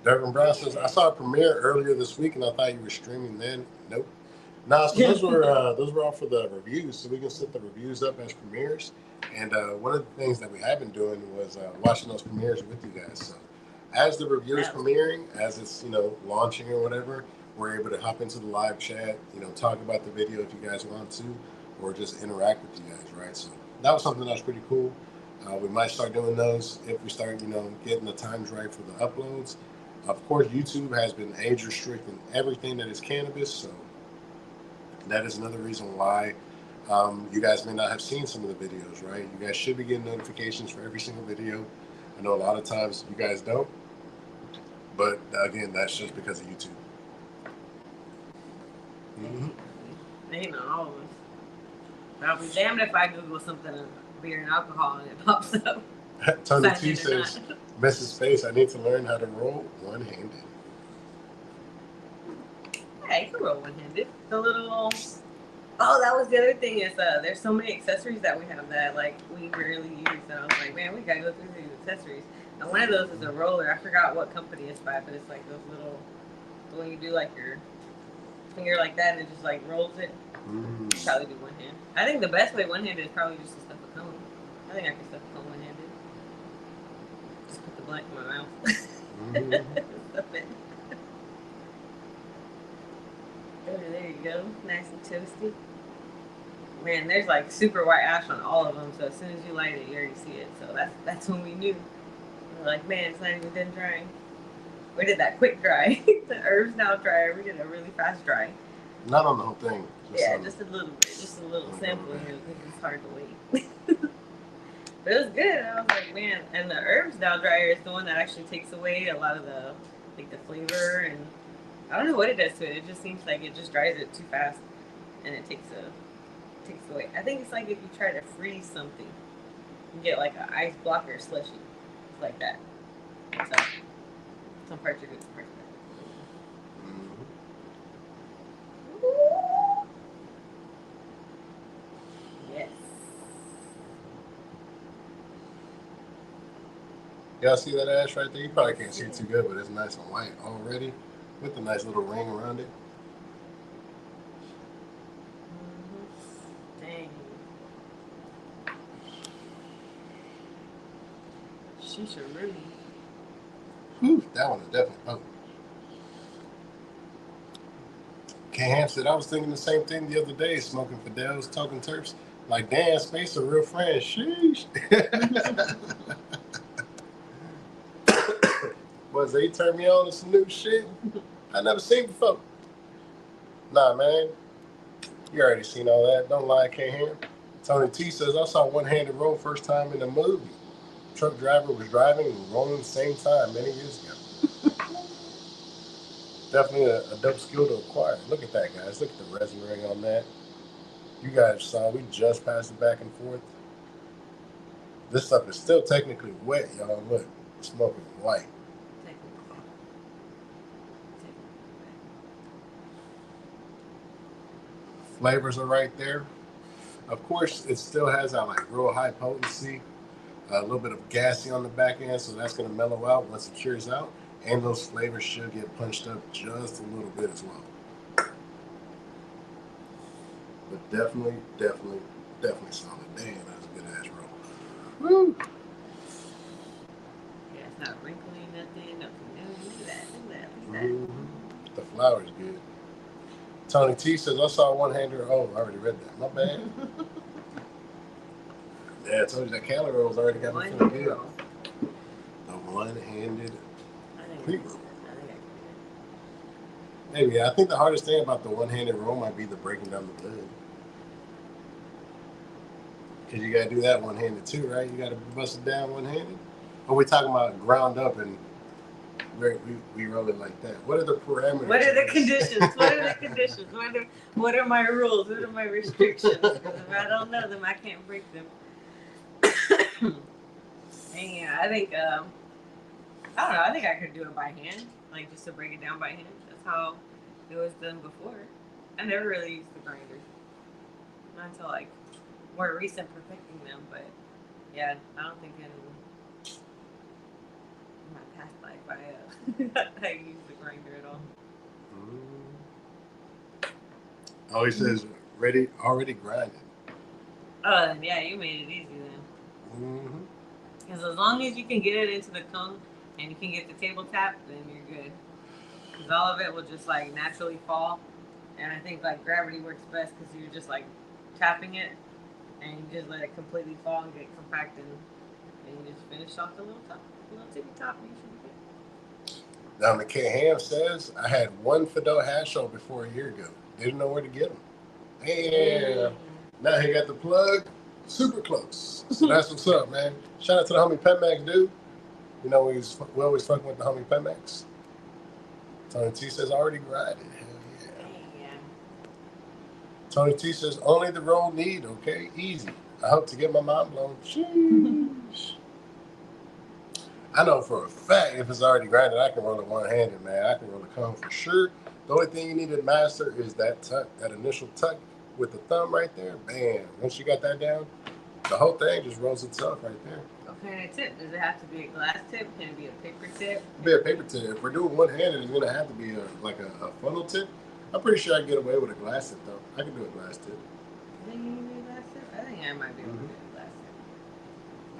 Speaker 1: Durban Brown says, I saw a premiere earlier this week and I thought you were streaming then. Nope. No, so those were all for the reviews, so we can set the reviews up as premieres. And one of the things that we have been doing was watching those premieres with you guys. So as the review is premiering, as it's launching or whatever, we're able to hop into the live chat, talk about the video if you guys want to, or just interact with you guys, right? So that was something that was pretty cool. We might start doing those if we start, getting the times right for the uploads. Of course, YouTube has been age restricting everything that is cannabis, so that is another reason why you guys may not have seen some of the videos, right? You guys should be getting notifications for every single video. I know a lot of times you guys don't, but again, that's just because of YouTube.
Speaker 2: They know all of us. I'll be damned if I Google something beer and alcohol and it pops up.
Speaker 1: Tony T says, Mrs. Space, I need to learn how to roll one-handed.
Speaker 2: Yeah, you can roll one-handed. The little... Oh, that was the other thing is there's so many accessories that we have that we rarely use. And I was like, man, we gotta go through these accessories. And one of those is a roller. I forgot what company it's by, but it's like those little... When you do your finger like that and it just rolls it. Probably do one hand. I think the best way one-handed is probably just to stuff a cone. I think I can stuff a cone one-handed. Just put the blunt in my mouth. Stuff it. Oh, there you go. Nice and toasty. Man, there's super white ash on all of them, so as soon as you light it, you already see it. So that's when we knew. We're like, man, it's not even done drying. We did that quick dry. The herbs now dryer. We did a really fast dry.
Speaker 1: Not on the whole thing.
Speaker 2: Just a little bit. Just a little sample here because it's hard to wait. But it was good. I was like, man. And the herbs now dryer is the one that actually takes away a lot of the flavor, and I don't know what it does to it. It just seems like it just dries it too fast, and it takes away. I think it's like if you try to freeze something, you get an ice blocker slushy. It's like that. So some parts are good, some parts are bad. Yes.
Speaker 1: Y'all see that ash right there? You probably can't see it too good, but it's nice and white already with a nice little ring around it.
Speaker 2: Dang. Shisha really.
Speaker 1: Whew, that one is definitely potent. Ken Ham said, I was thinking the same thing the other day, smoking Fidel's, talking Terps. Like, damn, Space a real friend. Sheesh. Was they turned me on to some new shit I never seen before. Nah, man. You already seen all that. Don't lie, Ken Ham. Tony T says, I saw one-handed roll first time in the movie. Truck driver was driving and rolling at the same time many years ago. Definitely a dope skill to acquire. Look at that, guys. Look at the resin ring on that. You guys saw we just passed it back and forth. This stuff is still technically wet, y'all. Look, smoking white. Flavors are right there. Of course, it still has that real high potency, a little bit of gassy on the back end, so that's going to mellow out once it cures out. And those flavors should get punched up just a little bit as well. But definitely solid. Damn, that was a good ass roll. Woo!
Speaker 2: Yeah, it's not wrinkly, nothing. Look at that. Look at that. Look at that.
Speaker 1: Mm-hmm. The flour's good. Tony T says, I saw one-hander. Oh, I already read that. My bad. Yeah, I told you that calorie roll's already got me feeling good. The one-handed pre-roll. Maybe. I think the hardest thing about the one-handed roll might be the breaking down the blood. Because you got to do that one-handed too, right? You got to bust it down one-handed. Or we're talking about ground up and we roll it like that. What are the parameters?
Speaker 2: What are the conditions? What are the conditions? What are my rules? What are my restrictions? If I don't know them, I can't break them. And yeah, I think I don't know. I think I could do it by hand, like just to break it down by hand. That's how it was done before. I never really used the grinder, not until like more recent perfecting them. But yeah, I don't think in my past life I used the grinder at all.
Speaker 1: Oh, he says already grinded.
Speaker 2: Oh, then yeah, you made it easy then. Because as long as you can get it into the cone and you can get the table tap, then you're good. Because all of it will just like naturally fall. And I think like gravity works best because you're just like tapping it and you just let it completely fall and get compacted. And you just finish off the little tippy top. And you should be good.
Speaker 1: Now, McKay Ham says, I had one Fedora hash roll before a year ago. Didn't know where to get them. Damn. Now he got the plug super close. So that's what's up, man. Shout out to the homie Petmax, dude. You know, we always fucking with the homie Petmax. Tony T says, already grinded. Hell yeah. Tony T says, only the roll need, okay? Easy. I hope to get my mind blown. Sheesh. I know for a fact if it's already grinded, I can roll it one-handed, man. I can roll the cone for sure. The only thing you need to master is that tuck, that initial tuck with the thumb right there. Bam. Once you got that down, the whole thing just rolls itself right there.
Speaker 2: Okay, and a tip. Does it have to be a glass tip? Can it be a paper tip?
Speaker 1: It'll be a paper tip. If we're doing one-handed, it's going to have to be a funnel tip. I'm pretty sure I can get away with a glass tip, though. I can do a glass tip.
Speaker 2: You think you can do a glass tip? I think I might be able to do a glass tip.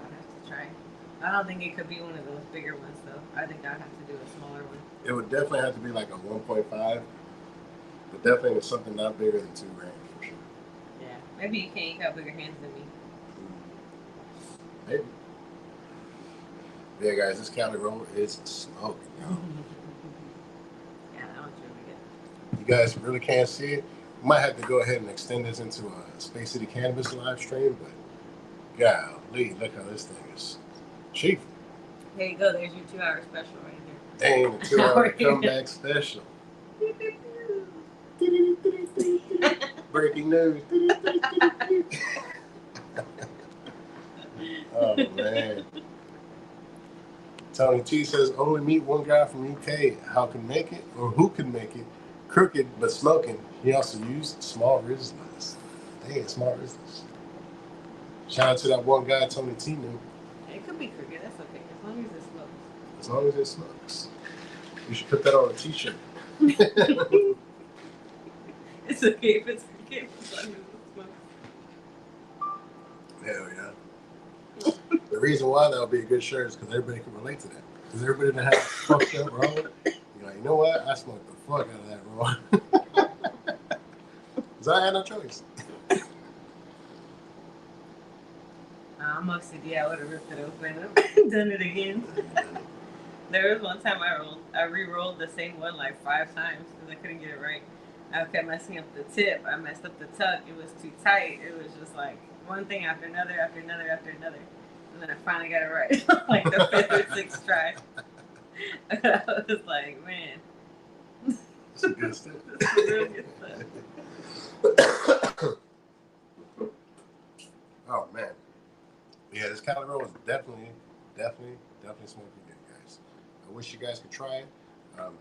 Speaker 2: I'd have to try. I don't think it could be one of those bigger ones, though. I think I'd have to do a smaller one.
Speaker 1: It would definitely have to be like a 1.5, but definitely something not bigger than 2 grams for sure.
Speaker 2: Yeah, maybe you can't. You got bigger hands than me.
Speaker 1: Maybe. Yeah, guys, this calorie roll is smoking, y'all.
Speaker 2: Yeah, that one's really good.
Speaker 1: You guys really can't see it. We might have to go ahead and extend this into a Space City Cannabis live stream, but golly, look how this thing is cheap.
Speaker 2: There you go. There's your 2-hour special right there.
Speaker 1: Dang, the 2-hour comeback special. Breaking news. Oh, man. Tony T says, only meet one guy from UK. How can make it, or who can make it? Crooked, but smoking. He also used small Rizzlers. Dang, small Rizzlers. Shout out to that one guy, Tony T knew.
Speaker 2: It could be crooked. That's okay. As long as it smokes.
Speaker 1: As long as it smokes. You should put that on a t-shirt.
Speaker 2: It's okay if it's crooked. As long as it smokes.
Speaker 1: Hell yeah. The reason why that would be a good shirt is because everybody can relate to that. Because everybody that has fucked up roll, you're like, you know what? I smoked the fuck out of that roll. Because I had no choice.
Speaker 2: I'm OCD. I would have ripped it open and done it again. There was one time I re-rolled the same one like 5 times because I couldn't get it right. I kept messing up the tip. I messed up the tuck. It was too tight. It was just like one thing after another, after another, after another. And then I finally got it right, like the 5th or 6th try. I was like, man.
Speaker 1: It's a good stuff.
Speaker 2: This is really good stuff.
Speaker 1: Oh, man. Yeah, this calorie roll is definitely smoking good, guys. I wish you guys could try it.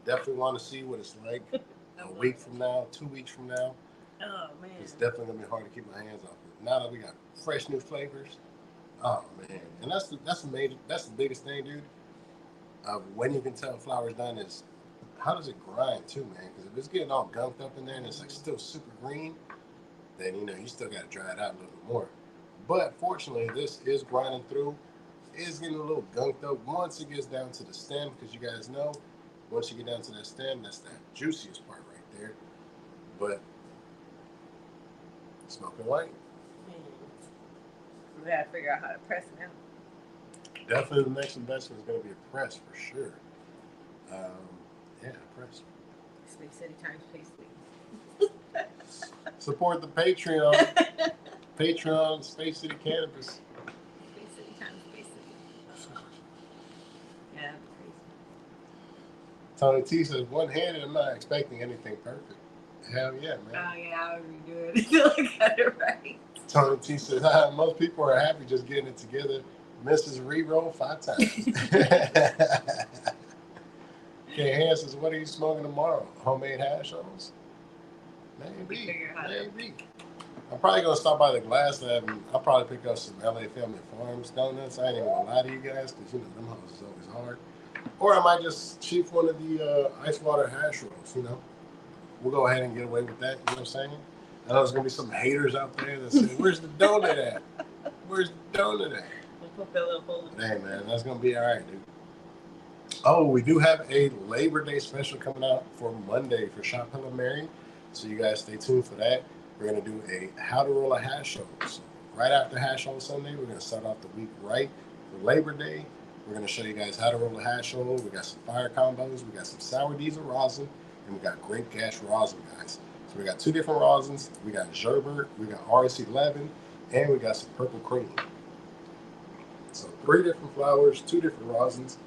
Speaker 1: Definitely want to see what it's like a week from now, 2 weeks from now.
Speaker 2: Oh, man.
Speaker 1: It's definitely going to be hard to keep my hands off it. Now that we got fresh new flavors, oh, man. And that's the biggest thing, dude. When you can tell flour's done is how does it grind, too, man? Because if it's getting all gunked up in there and it's like still super green, then you still got to dry it out a little bit more. But fortunately, this is grinding through. It's getting a little gunked up once it gets down to the stem, because you guys know, once you get down to that stem, that's that juiciest part right there. But smoking light.
Speaker 2: We gotta figure out how to press it out.
Speaker 1: Definitely the next investment is going to be a press for sure. Yeah, a press.
Speaker 2: Space City times Space City.
Speaker 1: Support the Patreon. Patreon, Space City Cannabis.
Speaker 2: Space City times Space City. Yeah, that'd be crazy.
Speaker 1: Tony T says, one-handed, I'm not expecting anything perfect. Hell yeah, man.
Speaker 2: Oh yeah, I would redo it until I got it right.
Speaker 1: Tony T says, most people are happy just getting it together. Mrs. Reroll 5 times. Okay, Hans says, what are you smoking tomorrow? Homemade hash owns? Maybe. I'm probably going to stop by the Glass Lab and I'll probably pick up some LA Family Farms donuts. I ain't even going to lie to you guys because, them hoes is always hard. Or I might just chief one of the ice water hash rolls, We'll go ahead and get away with that, you know what I'm saying? I know there's going to be some haters out there that say, where's the donut at? Where's the donut at?
Speaker 2: We'll put that little hole in.
Speaker 1: Hey, man, that's going to be all right, dude. Oh, we do have a Labor Day special coming out for Monday for Shop Hella Mary. So you guys stay tuned for that. We're going to do a How to Roll a Hash show. So right after Hash on Sunday, we're going to start off the week right for Labor Day. We're going to show you guys how to roll a hash roll. We got some fire combos. We got some sour diesel rosin. And we got grape gash rosin, guys. So we got 2 different rosins. We got Gerbert. We got RS11. And we got some purple cream. So 3 different flowers, 2 different rosins.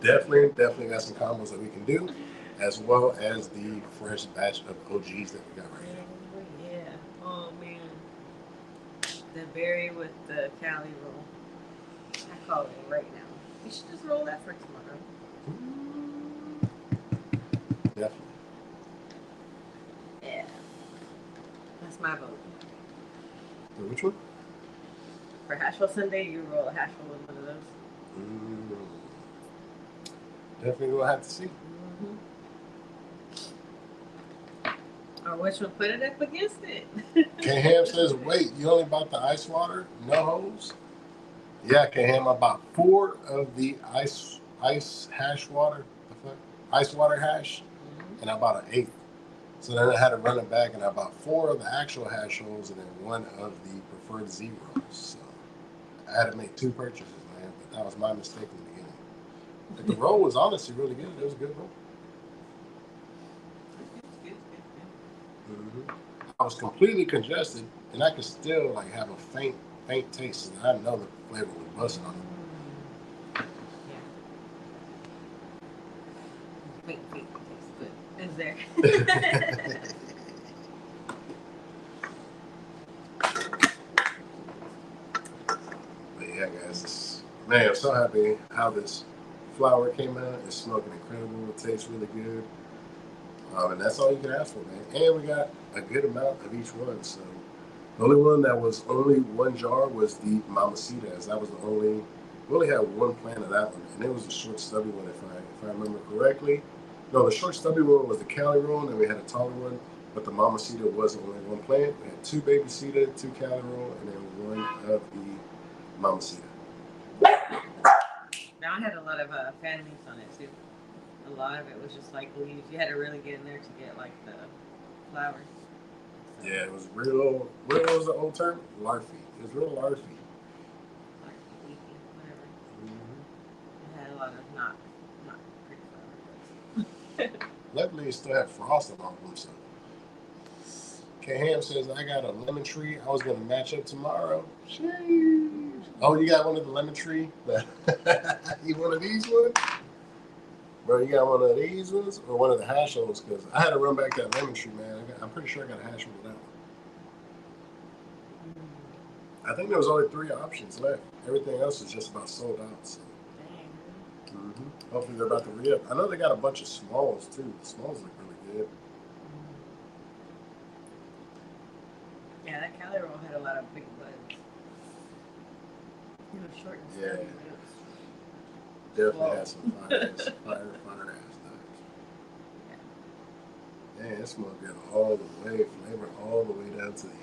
Speaker 1: Definitely got some combos that we can do, as well as the fresh batch of OGs that we got right here.
Speaker 2: Yeah. Oh man. The berry with the Cali roll. I call it right now. You should just roll that for tomorrow.
Speaker 1: Definitely.
Speaker 2: Yeah. That's my vote.
Speaker 1: So which one?
Speaker 2: For Hash Roll Sunday, you roll a hash roll with one of those.
Speaker 1: Definitely gonna have to see.
Speaker 2: Or which one put it up against it?
Speaker 1: K-Ham says, wait, you only bought the ice water? No hose? Yeah, K-Ham, I bought 4 of the ice hash water. Ice water hash. And I bought an 8th. So then I had to run it back and I bought 4 of the actual hash rolls and then 1 of the preferred zeros. So I had to make 2 purchases, man. But that was my mistake in the beginning. But the roll was honestly really good. It was a good roll. I was completely congested, and I could still have a faint taste, and I know the flavor was busting on it.
Speaker 2: Yeah. Faint taste, but it's there.
Speaker 1: But yeah, guys, man, I'm so happy how this flower came out. It's smoking incredible. It tastes really good. And that's all you can ask for, man. And we got a good amount of each one. So the only one that was only 1 jar was the Mamacitas. That was the only. We only had 1 plant of that one, and it was a short stubby one, if I remember correctly. No, the short stubby one was the Cali roll, and we had a taller one. But the Mamacita was only 1 plant. We had 2 baby Cita, 2 Cali roll, and then 1 of the Mamacita.
Speaker 2: Now I had a lot of fan leaves on it too. A lot of it was just leaves. You had to really get in there to get the flowers.
Speaker 1: Yeah, it was real. What was the old term? Larfy. It was real larfy.
Speaker 2: Larfy, leafy, whatever. It had a lot of not pretty flowers.
Speaker 1: Luckily, it still had frost on them. So K-Ham says, I got a lemon tree. I was gonna match up tomorrow. Sheesh. Oh, you got one of the lemon tree? You one of these ones? Bro, you got one of these ones or one of the hash rolls? Because I had to run back that lemon tree, man. I'm pretty sure I got a hash roll with that one. I think there was only 3 options left. Everything else is just about sold out. So. Hopefully they're about to re-up. I know they got a bunch of smalls too. The smalls look really good.
Speaker 2: Yeah, that Cali roll had a lot of big buds. It was short and steady.
Speaker 1: Yeah. Definitely had some fire ass times. Man, it smells good all the way, flavor all the way down to the end.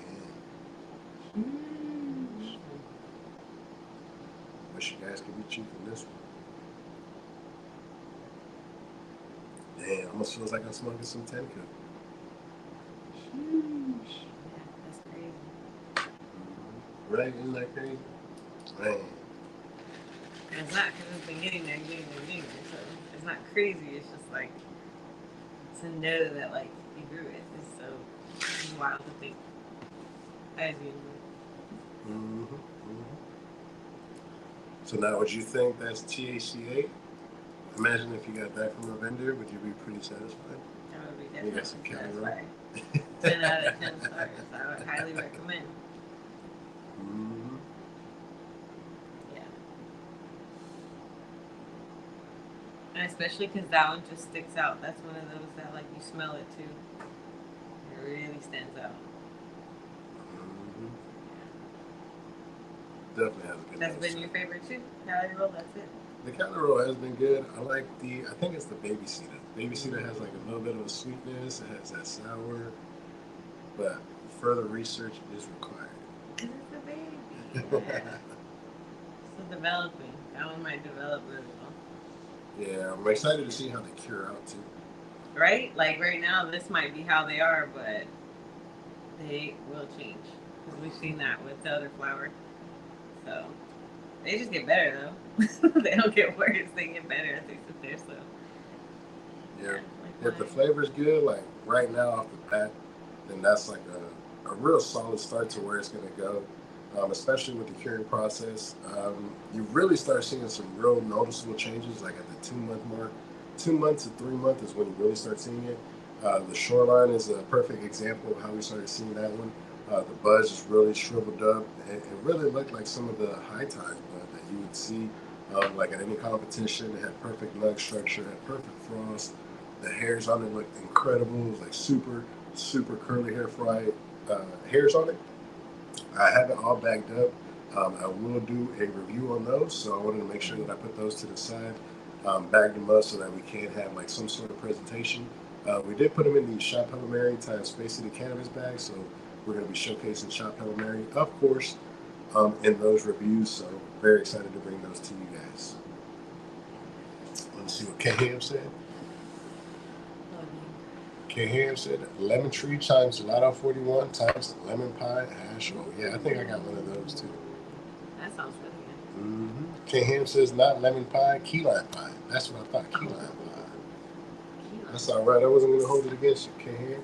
Speaker 1: Wish you guys could be cheap on this one. Damn, almost feels like I'm smoking some 10 Cook.
Speaker 2: Yeah, that's crazy.
Speaker 1: Right? Isn't that crazy? Man.
Speaker 2: And it's not because it's been getting there, so it's not crazy. It's just like to know that like you grew it is so wild to think. As you
Speaker 1: Mm-hmm. So now, would you think that's THC8? Imagine if you got that from a vendor, would you be pretty satisfied?
Speaker 2: I would be
Speaker 1: You
Speaker 2: definitely
Speaker 1: got some Cali Roll?
Speaker 2: satisfied. 10 out of 10 stars. I would highly recommend.
Speaker 1: Mm-hmm.
Speaker 2: Yeah. And especially because that one just sticks out. That's one of those that like you smell it too. It really stands out.
Speaker 1: Mm-hmm. Definitely has a good
Speaker 2: That's
Speaker 1: nose
Speaker 2: been
Speaker 1: to
Speaker 2: your
Speaker 1: it.
Speaker 2: favorite too? Cali Roll, that's it.
Speaker 1: The Cali Roll has been good. I like I think it's the Baby Cedar. Baby Cedar has like a little bit of a sweetness. It has that sour, but further research is required.
Speaker 2: This is the baby. Yeah. Still developing. That one might develop really well.
Speaker 1: Yeah, I'm excited to see how they cure out too.
Speaker 2: Right? Like right now, this might be how they are, but they will change. Because we've seen that with the other flower. So they just get better though. They don't get worse. They get better as they sit there. So
Speaker 1: Yeah.
Speaker 2: like
Speaker 1: If the
Speaker 2: mine.
Speaker 1: flavor's good, like right now off the bat, then that's like a real solid start to where it's going to go. Especially with the curing process, you really start seeing some real noticeable changes, like at the 2 month mark. 2 months to 3 months is when you really start seeing it. The shoreline is a perfect example of how we started seeing that one. The buds just really shriveled up. It really looked like some of the high tide bud that you would see like at any competition. It had perfect nug structure, had perfect frost. The hairs on it looked incredible. It was like super, super curly hairs on it. I have it all bagged up. I will do a review on those, so I wanted to make sure that I put those to the side, bagged them up so that we can have like some sort of presentation. We did put them in the Shop Hella Mary times Space City Cannabis bag, so we're going to be showcasing Shop Hella Mary, of course, in those reviews. So very excited to bring those to you guys. Let's see what K-Ham said. K-Ham said lemon tree times gelato 41 times lemon pie hash roll. Yeah, I think I got one of those too.
Speaker 2: That sounds really good.
Speaker 1: Mm-hmm. K-Ham says not lemon pie, key lime pie. That's what I thought, key lime pie. That's all right. I wasn't going to hold it against you, K-Ham.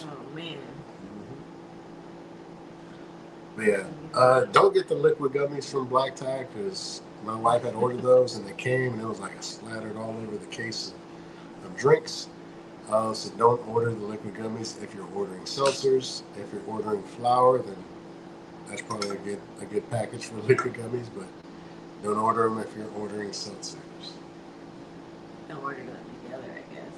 Speaker 2: Oh man.
Speaker 1: Mm-hmm. But yeah, don't get the liquid gummies from Black Tie because my wife had ordered those and they came and it was like a splattered all over the case of drinks. So don't order the liquid gummies if you're ordering seltzers. If you're ordering flour, then that's probably a good package for liquid gummies, but don't order them if you're ordering seltzers.
Speaker 2: Don't order them together, I guess.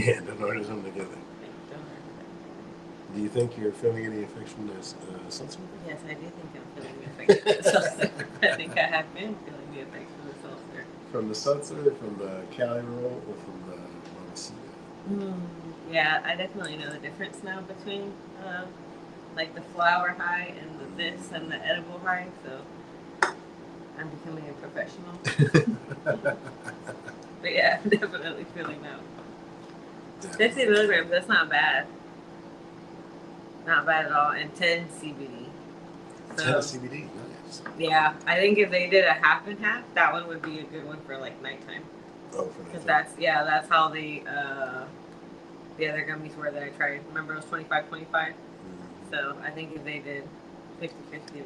Speaker 1: Yeah, don't order them together.
Speaker 2: Don't order them.
Speaker 1: Do you think you're feeling any effects from this seltzer?
Speaker 2: Yes, I do think I'm feeling the effects of the seltzer. I think I have been feeling the effects of the seltzer.
Speaker 1: From the seltzer, from the Cali Roll, or from the Montecito?
Speaker 2: Yeah, I definitely know the difference now between like the flower high and the this and the edible high. So I'm becoming a professional. But yeah, I'm definitely feeling that. 50 milligrams, that's not bad. Not bad at all. And 10 CBD. So,
Speaker 1: 10 CBD, nice.
Speaker 2: Yeah, I think if they did a half and half, that one would be a good one for like nighttime.
Speaker 1: Oh, for
Speaker 2: Because
Speaker 1: nighttime.
Speaker 2: that's how the other gummies were that I tried. Remember it was 25-25?
Speaker 1: Mm-hmm.
Speaker 2: So I think if they did 50-50 of each,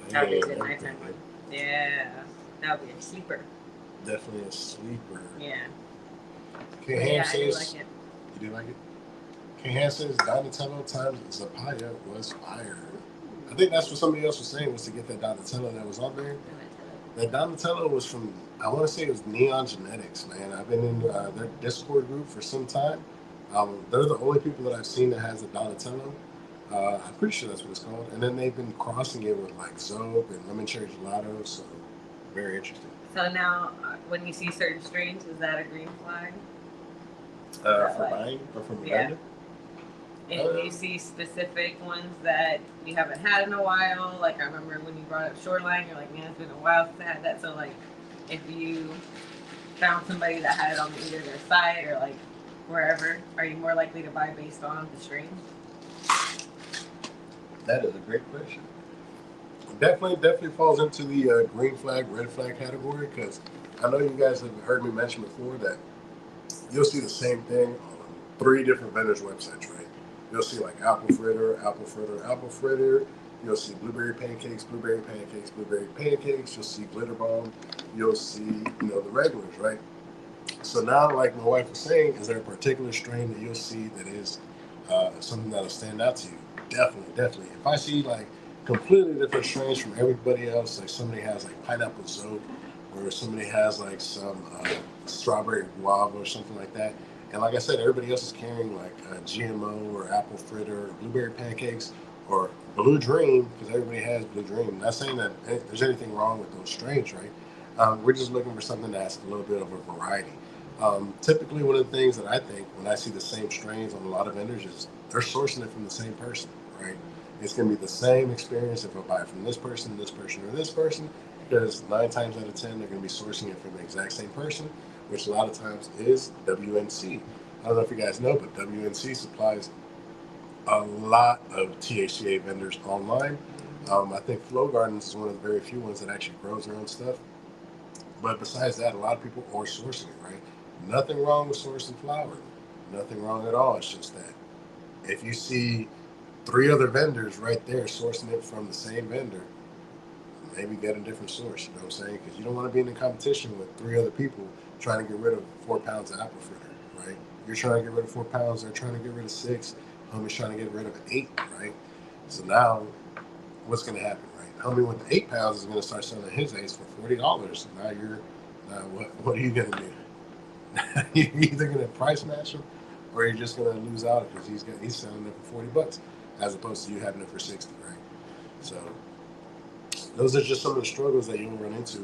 Speaker 1: Yeah,
Speaker 2: that would be a good
Speaker 1: that'd
Speaker 2: nighttime
Speaker 1: be
Speaker 2: one. Yeah, that would be a sleeper.
Speaker 1: definitely a sleeper.
Speaker 2: Yeah.
Speaker 1: K-Ham
Speaker 2: Yeah, I
Speaker 1: says,
Speaker 2: do like it.
Speaker 1: you do like it? K-Ham says Donatello times Zapaya was fire. I think that's what somebody else was saying, was to get that Donatello that was on there. That Donatello was from, I want to say it was Neon Genetics, man. I've been in their Discord group for some time. They're the only people that I've seen that has a Donatello. I'm pretty sure that's what it's called. And then they've been crossing it with like Zope and Lemon Cherry Gelato, so very interesting.
Speaker 2: So now, when you see certain strains, is that a green flag? That,
Speaker 1: For
Speaker 2: like,
Speaker 1: buying or from a
Speaker 2: yeah.
Speaker 1: vendor?
Speaker 2: And do you see specific ones that you haven't had in a while? Like I remember when you brought up Shoreline, you're like, man, it's been a while since I had that. So like, if you found somebody that had it on either their site or like wherever, are you more likely to buy based on the strain?
Speaker 1: That is a great question. Definitely falls into the green flag, red flag category because I know you guys have heard me mention before that you'll see the same thing on 3 different vendors' websites, right? You'll see like apple fritter, apple fritter, apple fritter. You'll see blueberry pancakes, blueberry pancakes, blueberry pancakes. You'll see glitter bomb. You'll see, the regulars, right? So now, like my wife was saying, is there a particular strain that you'll see that is something that'll stand out to you? Definitely. If I see like completely different strains from everybody else, like somebody has like pineapple zote, or somebody has like some strawberry guava or something like that, and like I said, everybody else is carrying like GMO or apple fritter or blueberry pancakes or Blue Dream because everybody has Blue Dream. Not saying that there's anything wrong with those strains, right? We're just looking for something that's a little bit of a variety. Typically, one of the things that I think when I see the same strains on a lot of vendors is they're sourcing it from the same person, right? It's going to be the same experience if I buy it from this person, or this person, because 9 times out of 10, they're going to be sourcing it from the exact same person, which a lot of times is WNC. I don't know if you guys know, but WNC supplies a lot of THCA vendors online. I think Flow Gardens is one of the very few ones that actually grows their own stuff. But besides that, a lot of people are sourcing it, right? Nothing wrong with sourcing flower. Nothing wrong at all. It's just that if you see 3 other vendors right there sourcing it from the same vendor, maybe get a different source. You know what I'm saying? Because you don't want to be in a competition with 3 other people trying to get rid of 4 pounds of apple fritter, right? You're trying to get rid of 4 pounds. They're trying to get rid of 6. Homie's trying to get rid of 8, right? So now, what's going to happen, right? Homie with the 8 pounds is going to start selling his ace for $40. Now what are you going to do? You're either going to price match him, or you're just going to lose out because he's selling it for $40, as opposed to you having it for 60, right? So those are just some of the struggles that you'll run into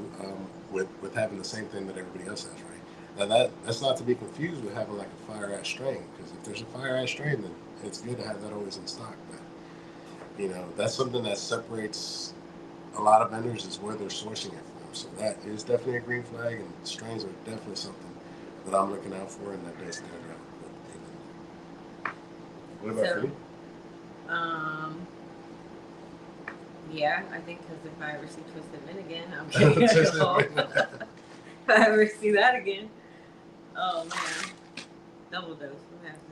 Speaker 1: with having the same thing that everybody else has, right? Now that's not to be confused with having like a fire ash strain, because if there's a fire ash strain, then it's good to have that always in stock. But that's something that separates a lot of vendors is where they're sourcing it from. So that is definitely a green flag, and strains are definitely something that I'm looking out for, and that does stand out. What about for you?
Speaker 2: Yeah, I think because if I ever see Twisted Mint again, I'm getting if I ever see that again, oh man, double dose. I'm gonna have to,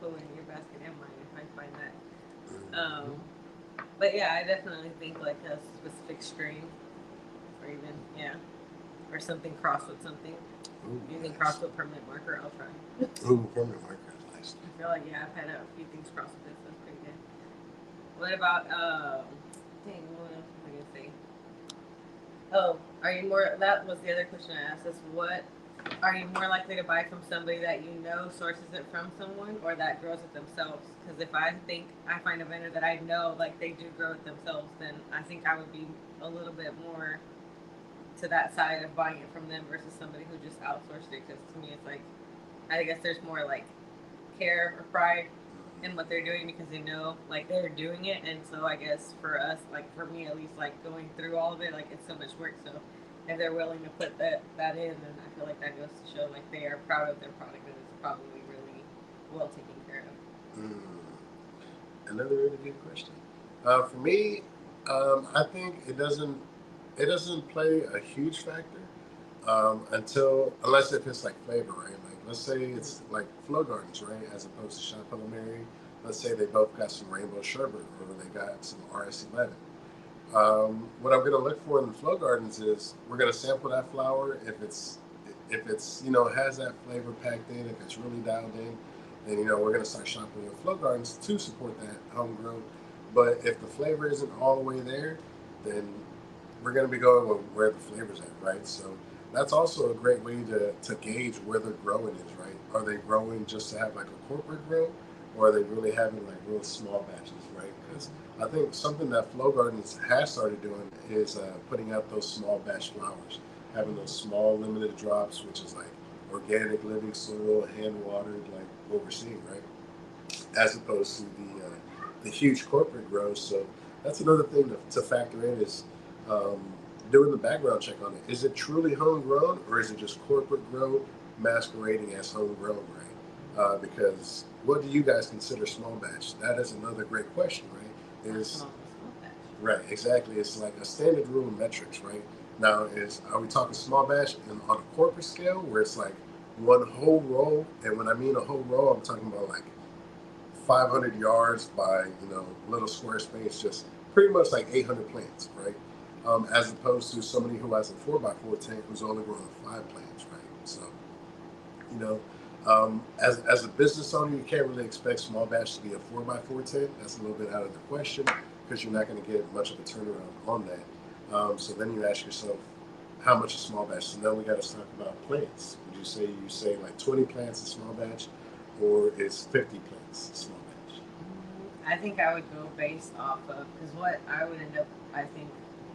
Speaker 2: put one in your basket and mine if I find that. But yeah, I definitely think like a specific strain, or even or something crossed with something. Using crossed with permanent marker, I'll try.
Speaker 1: Ooh, permanent marker is nice.
Speaker 2: I feel like I've had a few things crossed with this. That's pretty good. What about dang, what else was I gonna say? Oh, are you more? That was the other question I asked. Is what are you more likely to buy from somebody that sources it from someone, or that grows it themselves? Because if I find a vendor that I know like they do grow it themselves, then I think I would be a little bit more to that side of buying it from them versus somebody who just outsourced it. Because to me, it's like I guess there's more like care or pride in what they're doing because they know like they're doing it. And so I guess for us, like for me at least, like going through all of it, like it's so much work. So if they're willing to put that in, then I feel like that goes to show like they are proud of their product and it's probably really well taken care of.
Speaker 1: Another really good question. For me, I think it doesn't play a huge factor unless if it's like flavor, right? Like let's say it's like Flow Gardens, right, as opposed to Chapeau Mary. Let's say they both got some rainbow sherbet or they got some RS11. What I'm going to look for in the Flow Gardens is we're going to sample that flower. If it's has that flavor packed in, if it's really dialed in, then we're going to start shopping with Flow Gardens to support that homegrown. But if the flavor isn't all the way there, then we're going to be going with where the flavor's at, right? So that's also a great way to gauge where they're growing is, right? Are they growing just to have like a corporate grow, or are they really having like real small batches, right? Because I think something that Flow Gardens has started doing is putting out those small batch flowers, having those small limited drops, which is like organic living soil, hand watered, like what we're seeing, right? As opposed to the huge corporate grows. So that's another thing to factor in is um, doing the background check on it. Is it truly homegrown or is it just corporate grow masquerading as homegrown, right? Because what do you guys consider small batch? That is another great question, right? Is right, exactly. It's like a standard rule of metrics, right? Now, are we talking small batch on a corporate scale where it's like one whole row? And when I mean a whole row, I'm talking about like 500 yards by little square space, just pretty much like 800 plants, right? As opposed to somebody who has a 4x4 tank who's only growing 5 plants, right? So, you know, as a business owner, you can't really expect small batch to be a 4x4 tank. That's a little bit out of the question because you're not going to get much of a turnaround on that. So then you ask yourself, how much is small batch? So now we got to talk about plants. Would you say like 20 plants in small batch, or is 50 plants small batch?
Speaker 2: I think I would go based off of, because what I would end up, I think,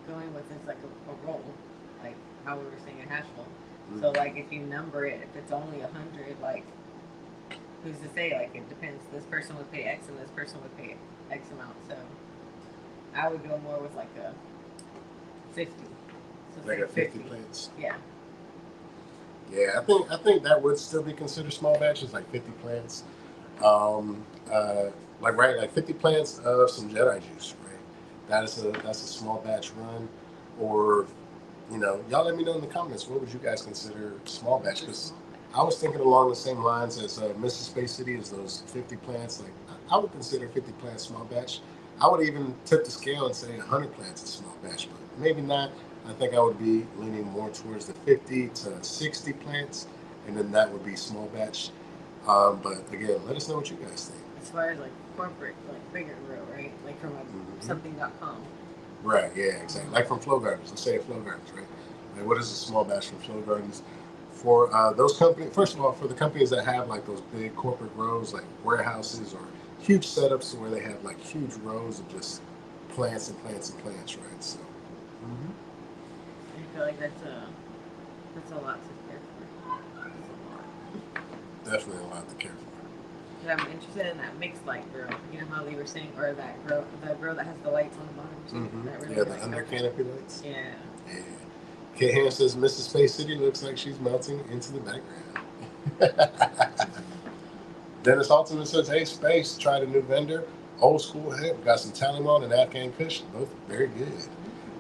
Speaker 2: going with is like a roll, like how we were saying a hash roll. Mm-hmm. So like if you number it, if it's only 100, like who's to say? Like it depends. This person would pay X and this person would pay X amount. So I would go more with like a 50. So
Speaker 1: like a 50 plants.
Speaker 2: Yeah.
Speaker 1: Yeah, I think that would still be considered small batches, like 50 plants. Like 50 plants of some Jedi juice, right? That's a small batch run, or y'all let me know in the comments what would you guys consider small batch? Because I was thinking along the same lines as Mrs. Space City, is those 50 plants. Like I would consider 50 plants small batch. I would even tip the scale and say 100 plants is small batch, but maybe not. I think I would be leaning more towards the 50 to 60 plants, and then that would be small batch. But again, let us know what you guys think.
Speaker 2: As far as like corporate, like bigger grow, right? Like from something.com.
Speaker 1: Right, yeah, exactly. Like from Flow Gardens. Let's say Flow Gardens, right? Like what is a small batch from Flow Gardens? For those companies, first of all, for the companies that have like those big corporate grows, like warehouses or huge setups where they have like huge rows of just plants and plants and plants, right? So.
Speaker 2: I feel like that's a lot to care for.
Speaker 1: Definitely a lot to care for.
Speaker 2: But I'm interested in that mixed light grow. You know how they were saying, or that grow, the grow that has the lights on the bottom too.
Speaker 1: Mm-hmm.
Speaker 2: That really
Speaker 1: yeah, the under canopy lights.
Speaker 2: Yeah.
Speaker 1: Yeah. Kate Ham says Mrs. Space City looks like she's melting into the background. Dennis Ultimate says, hey, Space, tried a new vendor. Old school hemp. Got some Talimon and Afghan Kush. Both very good.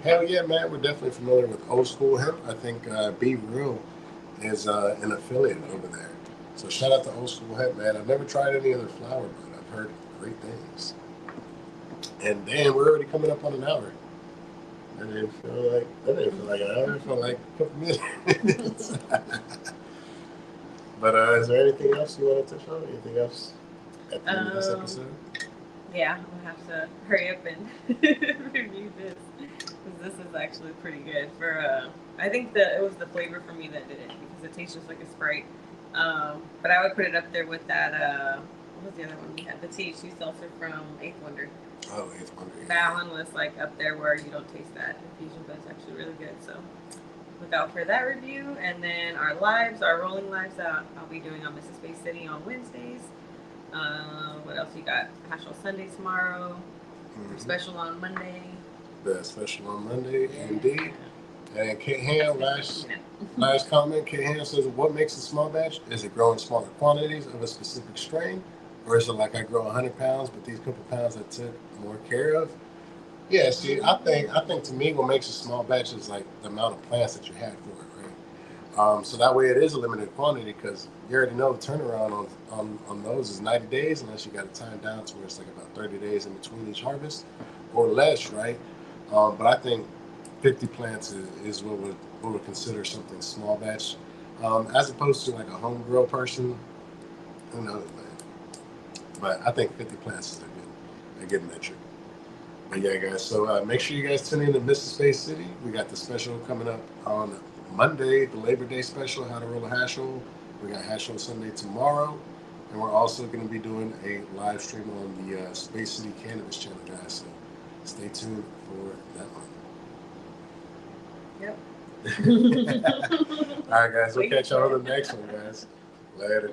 Speaker 1: Hell yeah, man. We're definitely familiar with Old School Hemp. I think Be Real is an affiliate over there. So shout out to Old School Hemp, man. I've never tried any other flower, but I've heard great things. And damn, we're already coming up on an hour. That didn't feel like an hour. It felt like a couple minutes. But is there anything else you want to touch on? Anything else at the end of this episode?
Speaker 2: Yeah, we'll have to hurry up and review this, because this is actually pretty good. I think it was the flavor for me that did it, because it tastes just like a Sprite. But I would put it up there with that. What was the other one we had? The THC seltzer from Eighth Wonder.
Speaker 1: Oh, Eighth Wonder. Yeah.
Speaker 2: That one was like up there where you don't taste that infusion, but it's actually really good. So look out for that review. And then our rolling lives out, I'll be doing on Mrs. Space City on Wednesdays. What else you got? Hash Roll Sunday tomorrow. Mm-hmm. Special on Monday.
Speaker 1: The special on Monday, indeed. And Kate Ham, last comment. Kate Ham says, what makes a small batch? Is it growing smaller quantities of a specific strain? Or is it like I grow 100 pounds, but these couple pounds I took more care of? Yeah, see, I think to me what makes a small batch is like the amount of plants that you had for it, right? So that way it is a limited quantity, because you already know the turnaround on those is 90 days, unless you got to time down to where it's like about 30 days in between each harvest or less, right? But I think 50 plants is what we would consider something small batch, as opposed to like a home grow person, who knows, man. But I think 50 plants is a good metric. But yeah, guys, so make sure you guys tune in to Mrs. Space City. We got the special coming up on Monday, the Labor Day special, how to roll a hash roll. We got Hash Roll Sunday tomorrow, and we're also going to be doing a live stream on the Space City Cannabis channel, guys. So stay tuned for that one.
Speaker 2: Yep.
Speaker 1: All right, guys. We'll catch y'all on the next one, guys. Later.